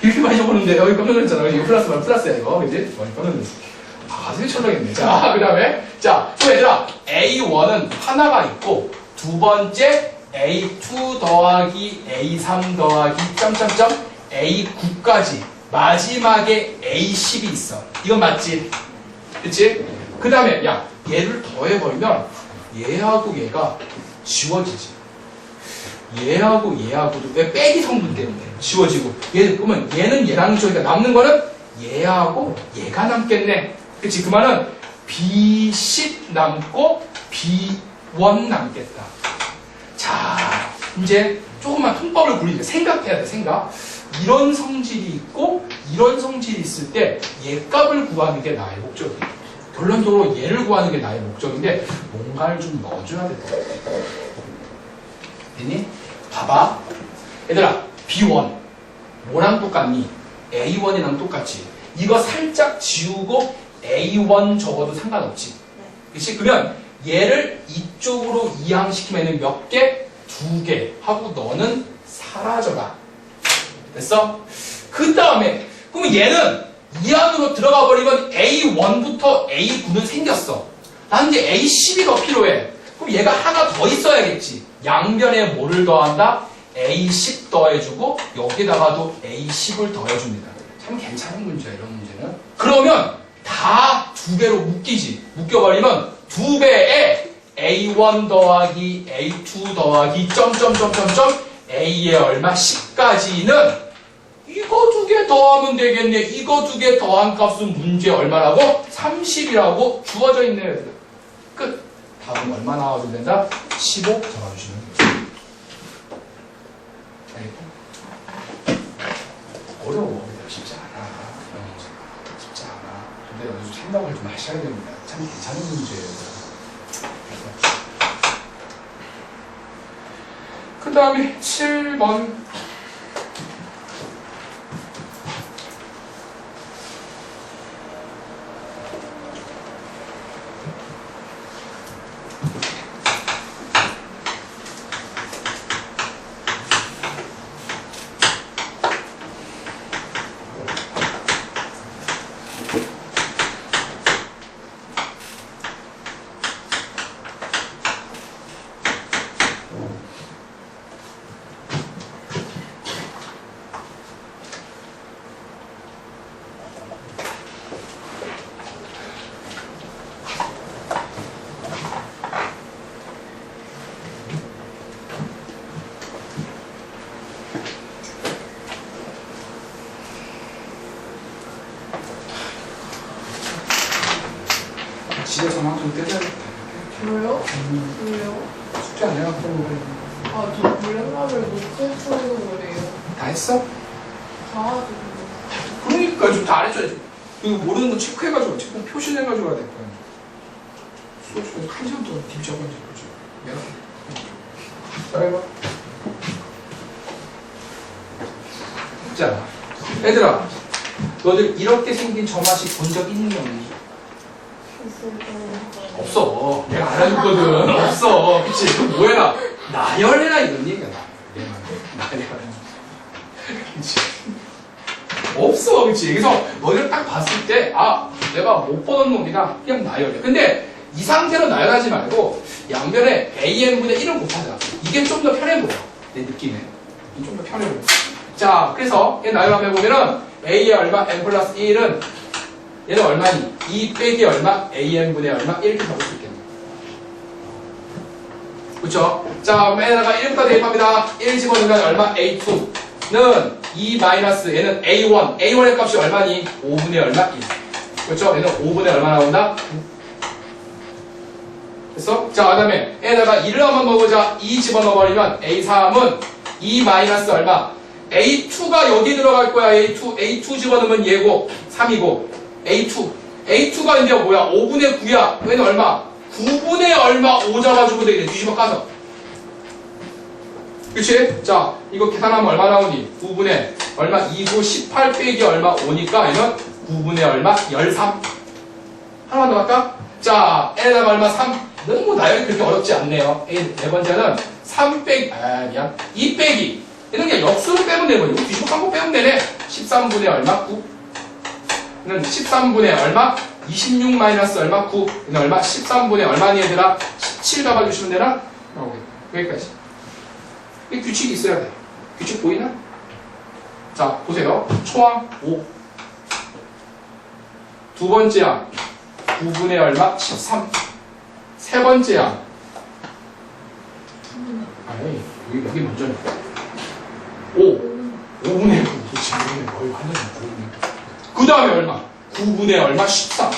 S1: 이렇게 많이 적었는데, 여기 깜짝 놀랐잖아. 이거 플러스야, 이거. 그지? 깜짝 놀랐어. 아, 되게 철학했네. 자, 그 다음에. 자, 또 얘들아. A1은 하나가 있고, 두 번째 A2 더하기 A3 더하기 점점점 A9까지 마지막에 A10이 있어. 이건 맞지? 그치? 그 다음에, 야, 얘를 더해버리면 얘하고 얘가 지워지지. 얘하고 얘하고도 왜 빼기 성분 때문에 지워지고 그러면 얘는 얘랑 저기가 남는 거는 얘하고 얘가 남겠네. 그치? 그 말은 B10 남고 B1 남겠다. 자, 이제 조금만 통법을 굴리자. 생각해야 돼. 생각. 이런 성질이 있고 이런 성질이 있을 때 얘 값을 구하는 게 나의 목적이야. 결론적으로 얘를 구하는 게 나의 목적인데 뭔가를 좀 넣어줘야 돼. 됐니? 봐봐. 얘들아, B1 뭐랑 똑같니? A1이랑 똑같지. 이거 살짝 지우고 A1 적어도 상관없지. 그치? 그러면 얘를 이쪽으로 이항시키면 몇 개? 2개 하고 너는 사라져라. 됐어? 그 다음에 그럼 얘는 이 안으로 들어가 버리면 A1부터 A9는 생겼어. 난 이제 A10이 더 필요해. 그럼 얘가 하나 더 있어야겠지. 양변에 뭐를 더한다? A10 더해주고 여기다가도 A10을 더해줍니다. 참 괜찮은 문제야, 이런 문제는. 그러면 다 2개로 묶이지. 묶여버리면 2배에 A1 더하기 A2 더하기 점점점점점 A의 얼마 10까지는 이거 2개 더하면 되겠네. 이거 2개 더한 값은 문제 얼마라고? 30이라고 주어져 있네요. 끝. 다음 얼마 나와도 된다? 15 적어주시면 됩니다. 어려워. 쉽지 않아. 쉽지 않아. 근데 여기서 생각을 좀 하셔야 됩니다. 참 괜찮은 문제예요. 그 다음에 7번. 집에서 막 좀 떼줘야겠다.
S3: 왜요? 왜요?
S1: 숙제 안 해갖고 그래.
S3: 아, 저 블랙락을 못 풀어서 그래요.
S1: 다 했어?
S3: 다
S1: 그러니까 좀 다 알려줘야지. 이거 모르는 거 체크해가지고 체크 표시해가지고 해야 될 거야. 수업 시간에 한 시간 동안 딥적은지 보지. 미안해. 따라해봐. 자, 얘들아, 너들 이렇게 생긴 점화식 본 적 있니 없니? 없어. 내가 알아줬거든. 없어. 그치? 그 뭐야? 나열해라 이런 얘기야. 나열. 그치? 없어. 그치? 그래서 너희를 딱 봤을 때, 아, 내가 못 보던 놈이다. 그냥 나열해. 근데 이 상태로 나열하지 말고 양변에 AN분의 1을 곱하자. 이게 좀 더 편해 보여. 내 느낌에. 이게 좀 더 편해 보여. 자, 그래서 얘 나열 한번 해보면은 A의 얼마, N 플러스 1은 얘는 얼마니? 2 빼기 얼마, AN분의 얼마? 이렇게 적을 수 있겠네. 그쵸? 자, 그럼 N에다가 1부터 대입합니다. 1 집어넣으면 얼마? A2는 2 마이너스 얘는 A1. A1의 값이 얼마니? 5분의 얼마? 1. 그렇죠? 얘는 5분의 얼마 나온다? 9. 됐어? 자, 그 다음에 N에다가 2를 한번 넣어보자. 2 집어넣어버리면 A3은 2 마이너스 얼마? A2가 여기 들어갈 거야. A2 집어넣으면 얘고 3이고 A2가 이제 뭐야? 5분의 9야. 얘는 얼마? 9분의 얼마 5 잡아주고 되겠네. 뒤집어 까서. 그치? 자, 이거 계산하면 얼마 나오니? 9분의 얼마? 2구 18 빼기 얼마? 5니까 얘는 9분의 얼마? 13. 하나만 더 할까? 자, N에다가 얼마? 3. 너무 나열이 그렇게 어렵지 않네요. 네 번째는 3 빼기, 미안. 2 빼기. 얘는 그냥 역수로 빼면 되는 거지. 뒤집어 깐거 빼면 되네. 13분의 얼마? 9. 얘는 13분의 얼마? 26 마이너스 얼마? 9. 얘는 얼마? 13분의 얼마니 얘들아? 17 잡아주시면 되나? 나오겠다. 여기까지. 이 규칙이 있어야 돼. 규칙 보이나? 자, 보세요. 초항 5. 두 번째 항 9분의 얼마? 13. 세 번째 항. 아니, 여기 먼저네. 5분의 9. 지금 거의 완전히 9분의 9. 그 다음에 얼마? 9분의 얼마? 13.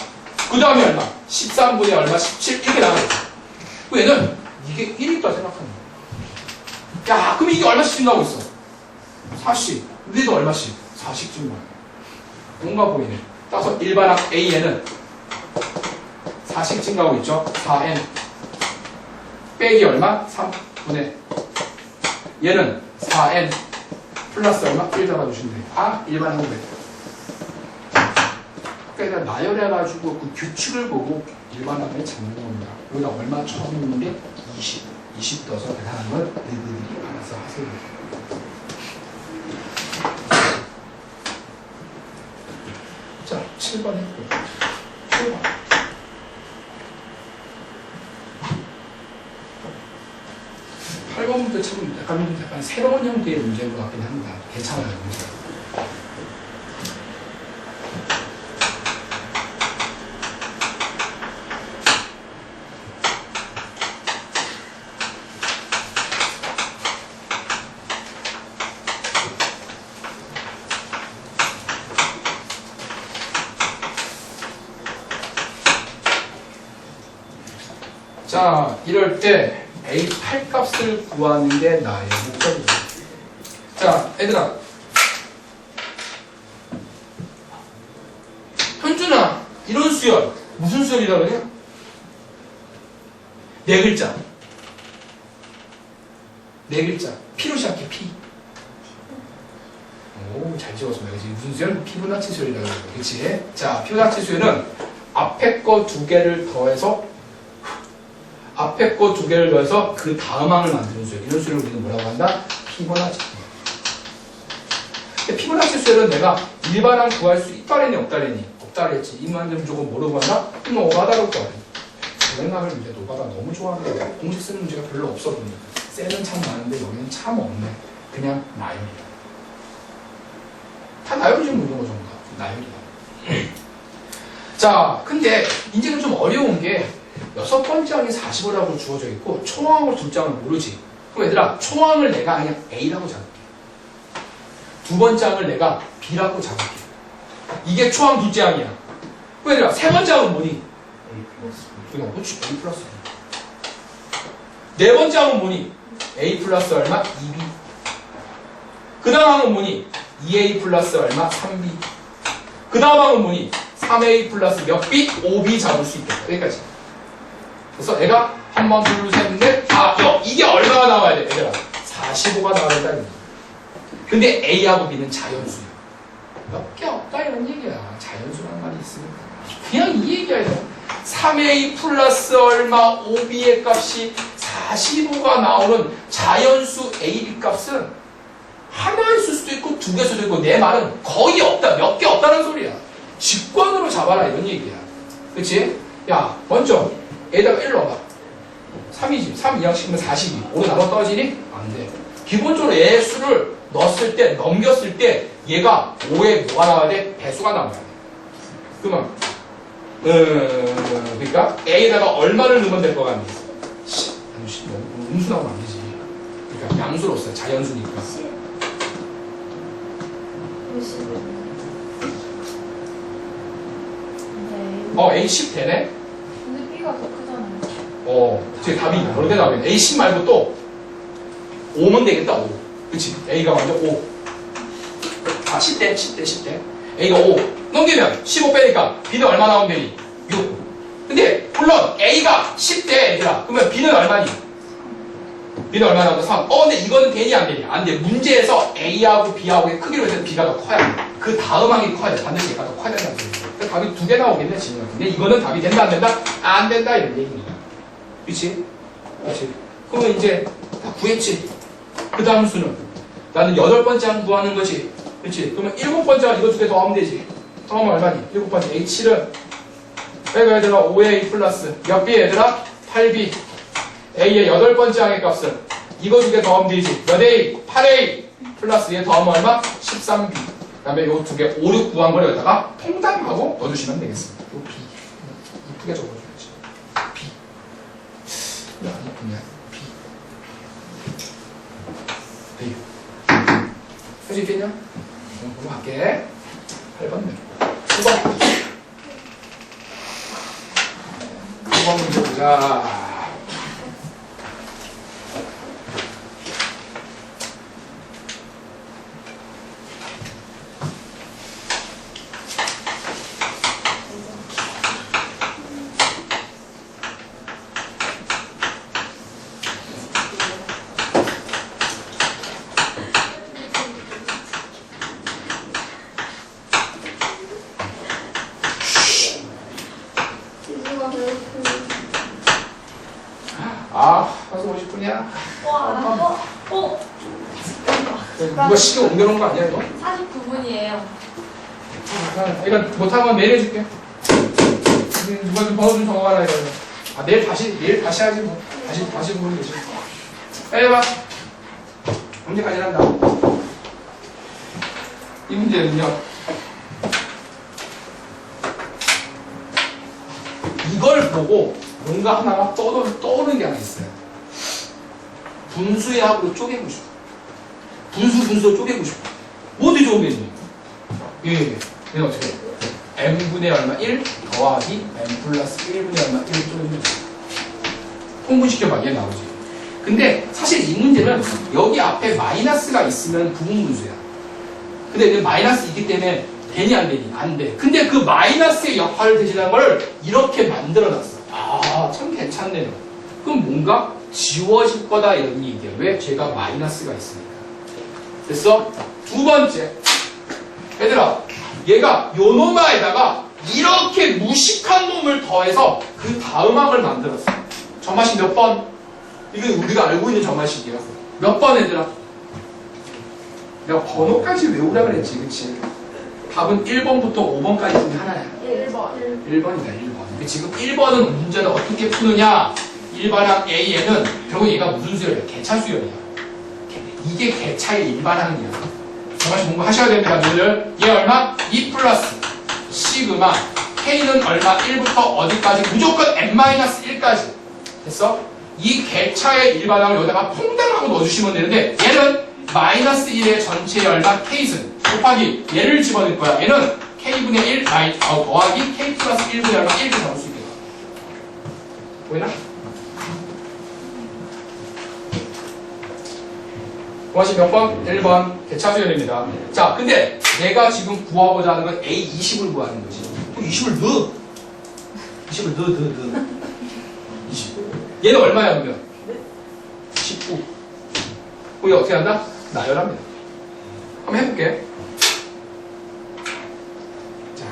S1: 그 다음에 얼마? 13분의 얼마? 17. 이렇게 나가겠다. 얘는 이게 1이 있다 생각하는 거야. 야, 그럼 이게 얼마씩 증가하고 있어? 40. 근데도 얼마씩? 4씩 증가해. 뭔가 보이네. 따라서 일반항 A에는 4씩 증가하고 있죠? 4n. 빼기 얼마? 3분의. 얘는 4n 플러스 얼마? 1 잡아주시면 돼요. 아, 일반항 배. 그러니까 나열해가지고 그 규칙을 보고 일반항에 잡는 겁니다. 여기다 얼마 처음 있는 게 20 떠서 계산하는 걸 너희들이 알아서 하세요. 자, 7번 했고요. 7번. 8번부터 참 약간 새로운 형태의 문제인 것 같긴 합니다. 괜찮아요, 문제가. 자, 이럴 때 A8 값을 구하는 게 나의 목적이다. 자, 얘들아. 현준아, 이런 수열. 무슨 수열이라 그래? 네 글자. 네 글자. P로 시작해, P. 오, 잘 지웠습니다. 그치? 무슨 수열? 피부나치 수열이라 그래. 그치? 자, 피부나치 수열은 앞에 거 두 개를 더해서 앞에 거 두 개를 더해서 그 다음 항을 만드는 수열. 이런 수열을 우리는 뭐라고 한다? 피보나치. 피보나치 수열은 내가 일반항 구할 수 있다랬니? 없다랬니? 없다랬지. 이 문제는 조금 모르고 한다? 그럼 노바다로 구하래. 생각을 이제 노바다 너무 좋아하는 거야. 공식 쓰는 문제가 별로 없어 보니까. 셀은 참 많은데 여기는 참 없네. 그냥 나열이야. 다 나열이지 뭐 이런 거 전부 다. 나열이야. 자, 근데 이제는 좀 어려운 게 여섯 번째 항이 45라고 주어져 있고 초항으로 둘째 항을 모르지. 그럼 얘들아 초항을 내가 그냥 A라고 잡을게. 두 번째 항을 내가 B라고 잡을게. 이게 초항 둘째 항이야. 그럼 얘들아 세 번째 항은 뭐니? 그렇지 A 플러스 네 번째 항은 뭐니? A 플러스 얼마? 2B. 그 다음 항은 뭐니? 2A 플러스 얼마? 3B. 그 다음 항은 뭐니? 3A 플러스 몇 B? 5B 잡을 수 있겠다. 여기까지. 그래서 애가 한 번, 둘, 셋, 넷, 이게 얼마가 나와야 돼? 얘들아 45가 나와야 된다. 근데 A하고 B는 자연수야. 몇 개 없다 이런 얘기야. 자연수라는 말이 있으니까. 그냥 이 얘기야. 3A 플러스 얼마 5B의 값이 45가 나오는 자연수 A, B 값은 하나 있을 수도 있고 두 개 있을 수도 있고 내 말은 거의 없다. 몇 개 없다는 소리야. 직관으로 잡아라 이런 얘기야. 그치? 야, 먼저 A에다가 1 넣어봐. 3이지. 3 이항시키면 42. 5로 나눠 떨어지니? 안 돼. 기본적으로 얘의 수를 넣었을 때, 넘겼을 때 얘가 5에 뭐가 나와야 돼? 배수가 나와야 돼. 그러면 그러니까 A에다가 얼마를 넣으면 될 것 같니? 음수 나오면 안 되지. 그러니까 양수로서 자연수니까. A 10 되네?
S3: 근데 B가 더 크잖아요.
S1: 제 답이 어떻게 나오겠네. A 10 말고 또 5면 되겠다. 5. 그치? A가 먼저 5. 10대. A가 5. 넘기면 15 빼니까 B는 얼마 나오면 되니? 6. 근데 물론 A가 10대 얘들아. 그러면 B는 얼마니? B는 얼마 나온다? 3. 근데 이거는 되니 안 되니? 안 돼. 문제에서 A하고 B하고의 크기로 해서 B가 더 커야 돼. 그 다음 항이 커야 돼. 반드시 얘가 더 커야 된다는 얘기야. 그러니까 답이 2개 나오겠네, 지금. 근데 이거는 답이 된다, 안 된다? 안 된다, 이런 얘기입니다. 그치? 그치? 그러면 이제 다 구했지. 그 다음 수는? 나는 8번째 항 구하는 거지. 그치? 그러면 7번째 항 이거 2개 더하면 되지. 더하면 얼마니? 7번째. A7은 빼고 얘들아 5A 플러스 몇 B 얘들아? 8B. A의 8번째 항의 값은 이거 2개 더하면 되지. 몇 A? 8A 플러스 얘 더하면 얼마? 13B. 그 다음에 요 2개 5, 6 구한 걸 여기다가 통담하고 넣어주시면 되겠습니다. 요 B. 이쁘게 적어줘야지. B. 야, 이쁘네. B. B. 할 수 있겠냐? 그럼 할게. 8번 네. 9번. 9번 문제 보자. 가서 50분이야? 누가 시계 옮겨놓은 거 아니야, 이거?
S3: 49분이에요.
S1: 이건 못하면 내일 해줄게. 누가 좀 번호 좀 적어가라, 이거. 내일 다시 하지, 뭐. 다시 보면 되지. 빨리 해봐. 언제까지 한다? 이 문제는요. 이걸 보고 뭔가 하나가 떠오르는 게 하나 있어요. 분수의 합으로 쪼개고 싶어. 분수로 쪼개고 싶어. 뭐 어떻게 쪼개지? 얘는 어떻게 해? m분의 얼마? 1 더하기 m 플러스 1분의 얼마? 1 쪼개면 통분시켜봐. 얘 나오지. 근데 사실 이 문제는 여기 앞에 마이너스가 있으면 부분분수야. 근데 얘는 마이너스 있기 때문에 되니 안 되니? 안 돼. 근데 그 마이너스의 역할을 대신한 걸 이렇게 만들어놨어. 참 괜찮네요. 그럼 뭔가 지워질 거다 이런 얘기야. 왜? 죄가 마이너스가 있으니까. 됐어? 두 번째. 얘들아, 얘가 요 놈에다가 이렇게 무식한 놈을 더해서 그 다음 항을 만들었어. 점화식 몇 번? 이건 우리가 알고 있는 점화식이야. 몇 번 얘들아? 내가 번호까지 외우라 그랬지, 그치? 답은 1번부터 5번까지 중에 하나야. 1번이다, 1번. 지금 1번은 문제를 어떻게 푸느냐? 1반항 A에는 결국 얘가 무슨 수열이야? 개차 수열이야. 이게 개차의 일반항이야. 정말 공부하셔야 됩니다, 오늘. 얘 얼마? 2 플러스 시그마 K는 얼마? 1부터 어디까지? 무조건 n-1까지. 됐어? 이 개차의 일반항을 여기다가 퐁당하고 넣어주시면 되는데 얘는 마이너스 1의 전체의 얼마? K승 곱하기 얘를 집어넣을 거야. 얘는 K분의 1 더하기 K 플러스 1분의 얼마? 1을 잡을 수 있겠다. 보이나? 구하시 몇 번? 1번. 개차수열입니다. 자, 근데 내가 지금 구하고자 하는 건 A20을 구하는 거지. 그럼 20을 넣어. 20을 넣어. 20. 얘는 얼마야, 그러면? 19. 그럼 얘 어떻게 한다? 나열합니다. 한번 해볼게. 자,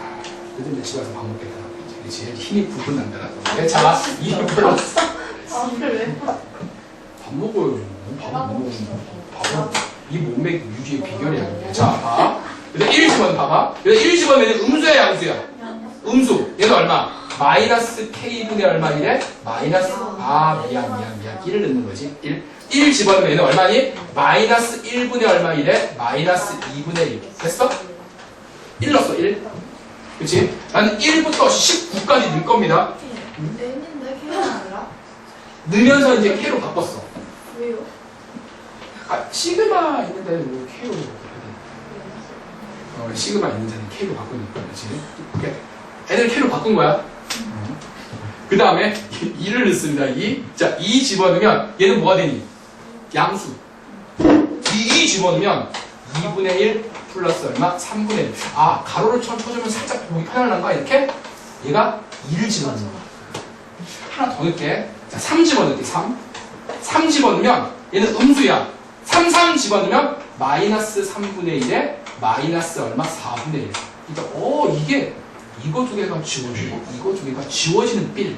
S1: 요즘 집에 가서 밥 먹겠다. 그렇지. 힘이 불끈 난다. 자, 20 플러스. 밥 먹어야지. 밥을 못 먹으면. 밥은 이 몸매 유지의 비결이 아니에요. 자, 봐. 그래서 1 집어넣으면 봐봐. 그래서 1 집어넣으면 음수야, 양수야? 음수. 얘는 얼마? 마이너스 K분의 얼마이래? 마이너스, 미안. 1을 넣는 거지. 1 집어넣으면 얘는 얼마니? 마이너스 1분의 얼마이래? 마이너스 2분의 1. 됐어? 1 넣었어, 1. 그치? 나는 1부터 19까지 넣을 겁니다.
S3: N인데 K가 아니라?
S1: 넣으면서 이제 K로 바꿨어.
S3: 왜요?
S1: 시그마 있는 데는 뭐 K로 바꾸거든. 시그마 있는 데는 K로 바꾸니까, 그치? 이렇게. 애들 K로 바꾼 거야. 그 다음에 2를 넣습니다. 2. 자, 2 집어넣으면 얘는 뭐가 되니? 양수. 2 집어넣으면 2분의 1 플러스 얼마? 3분의 1. 가로를 쳐주면 살짝 보기 편안한가? 이렇게? 얘가 2를 집어넣는 거야. 하나 더 넣을게. 자, 3 집어넣을게. 3 집어넣으면 얘는 음수야. 3 집어넣으면 마이너스 3분의 1에 마이너스 얼마? 4분의 1. 그러니까 이게 이거 두 개가 지워지고 이거 두 개가 지워지는 빌.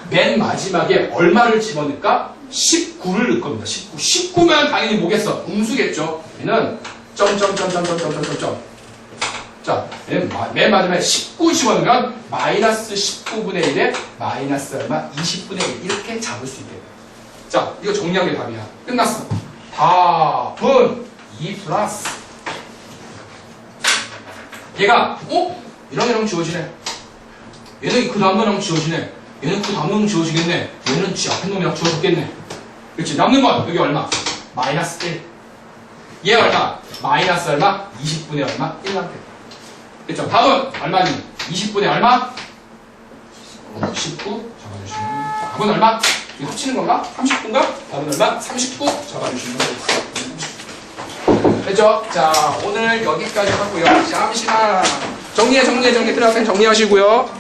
S1: 맨 마지막에 얼마를 집어넣을까? 19를 넣을 겁니다. 19면 당연히 뭐겠어? 음수겠죠. 얘는 점점점점점점점점. 자, 얘는 맨 마지막에 19 집어넣으면 마이너스 19분의 1에 마이너스 얼마? 20분의 1 이렇게 잡을 수 있게 돼. 자, 이거 정리한 게 답이야. 끝났어. 답은 2 플러스. 얘가 이랑 지워지네. 얘는 그 다음 놈이랑 지워지네. 얘는 그 다음 놈 지워지겠네. 얘는 지 앞에 놈이랑 지워졌겠네. 그렇지. 남는 건 여기 얼마? 마이너스 1. 얘 얼마? 마이너스 얼마? 20분의 얼마? 1 남겠다. 그렇죠. 답은 얼마니? 20분의 얼마? 19 잡아주시면. 답은 얼마? 이거 합치는 건가? 30분가? 답은 얼마? 39 잡아주시면 되겠습니다. 됐죠? 자, 오늘 여기까지 하고요. 잠시만. 정리해. 들어가서 정리하시고요.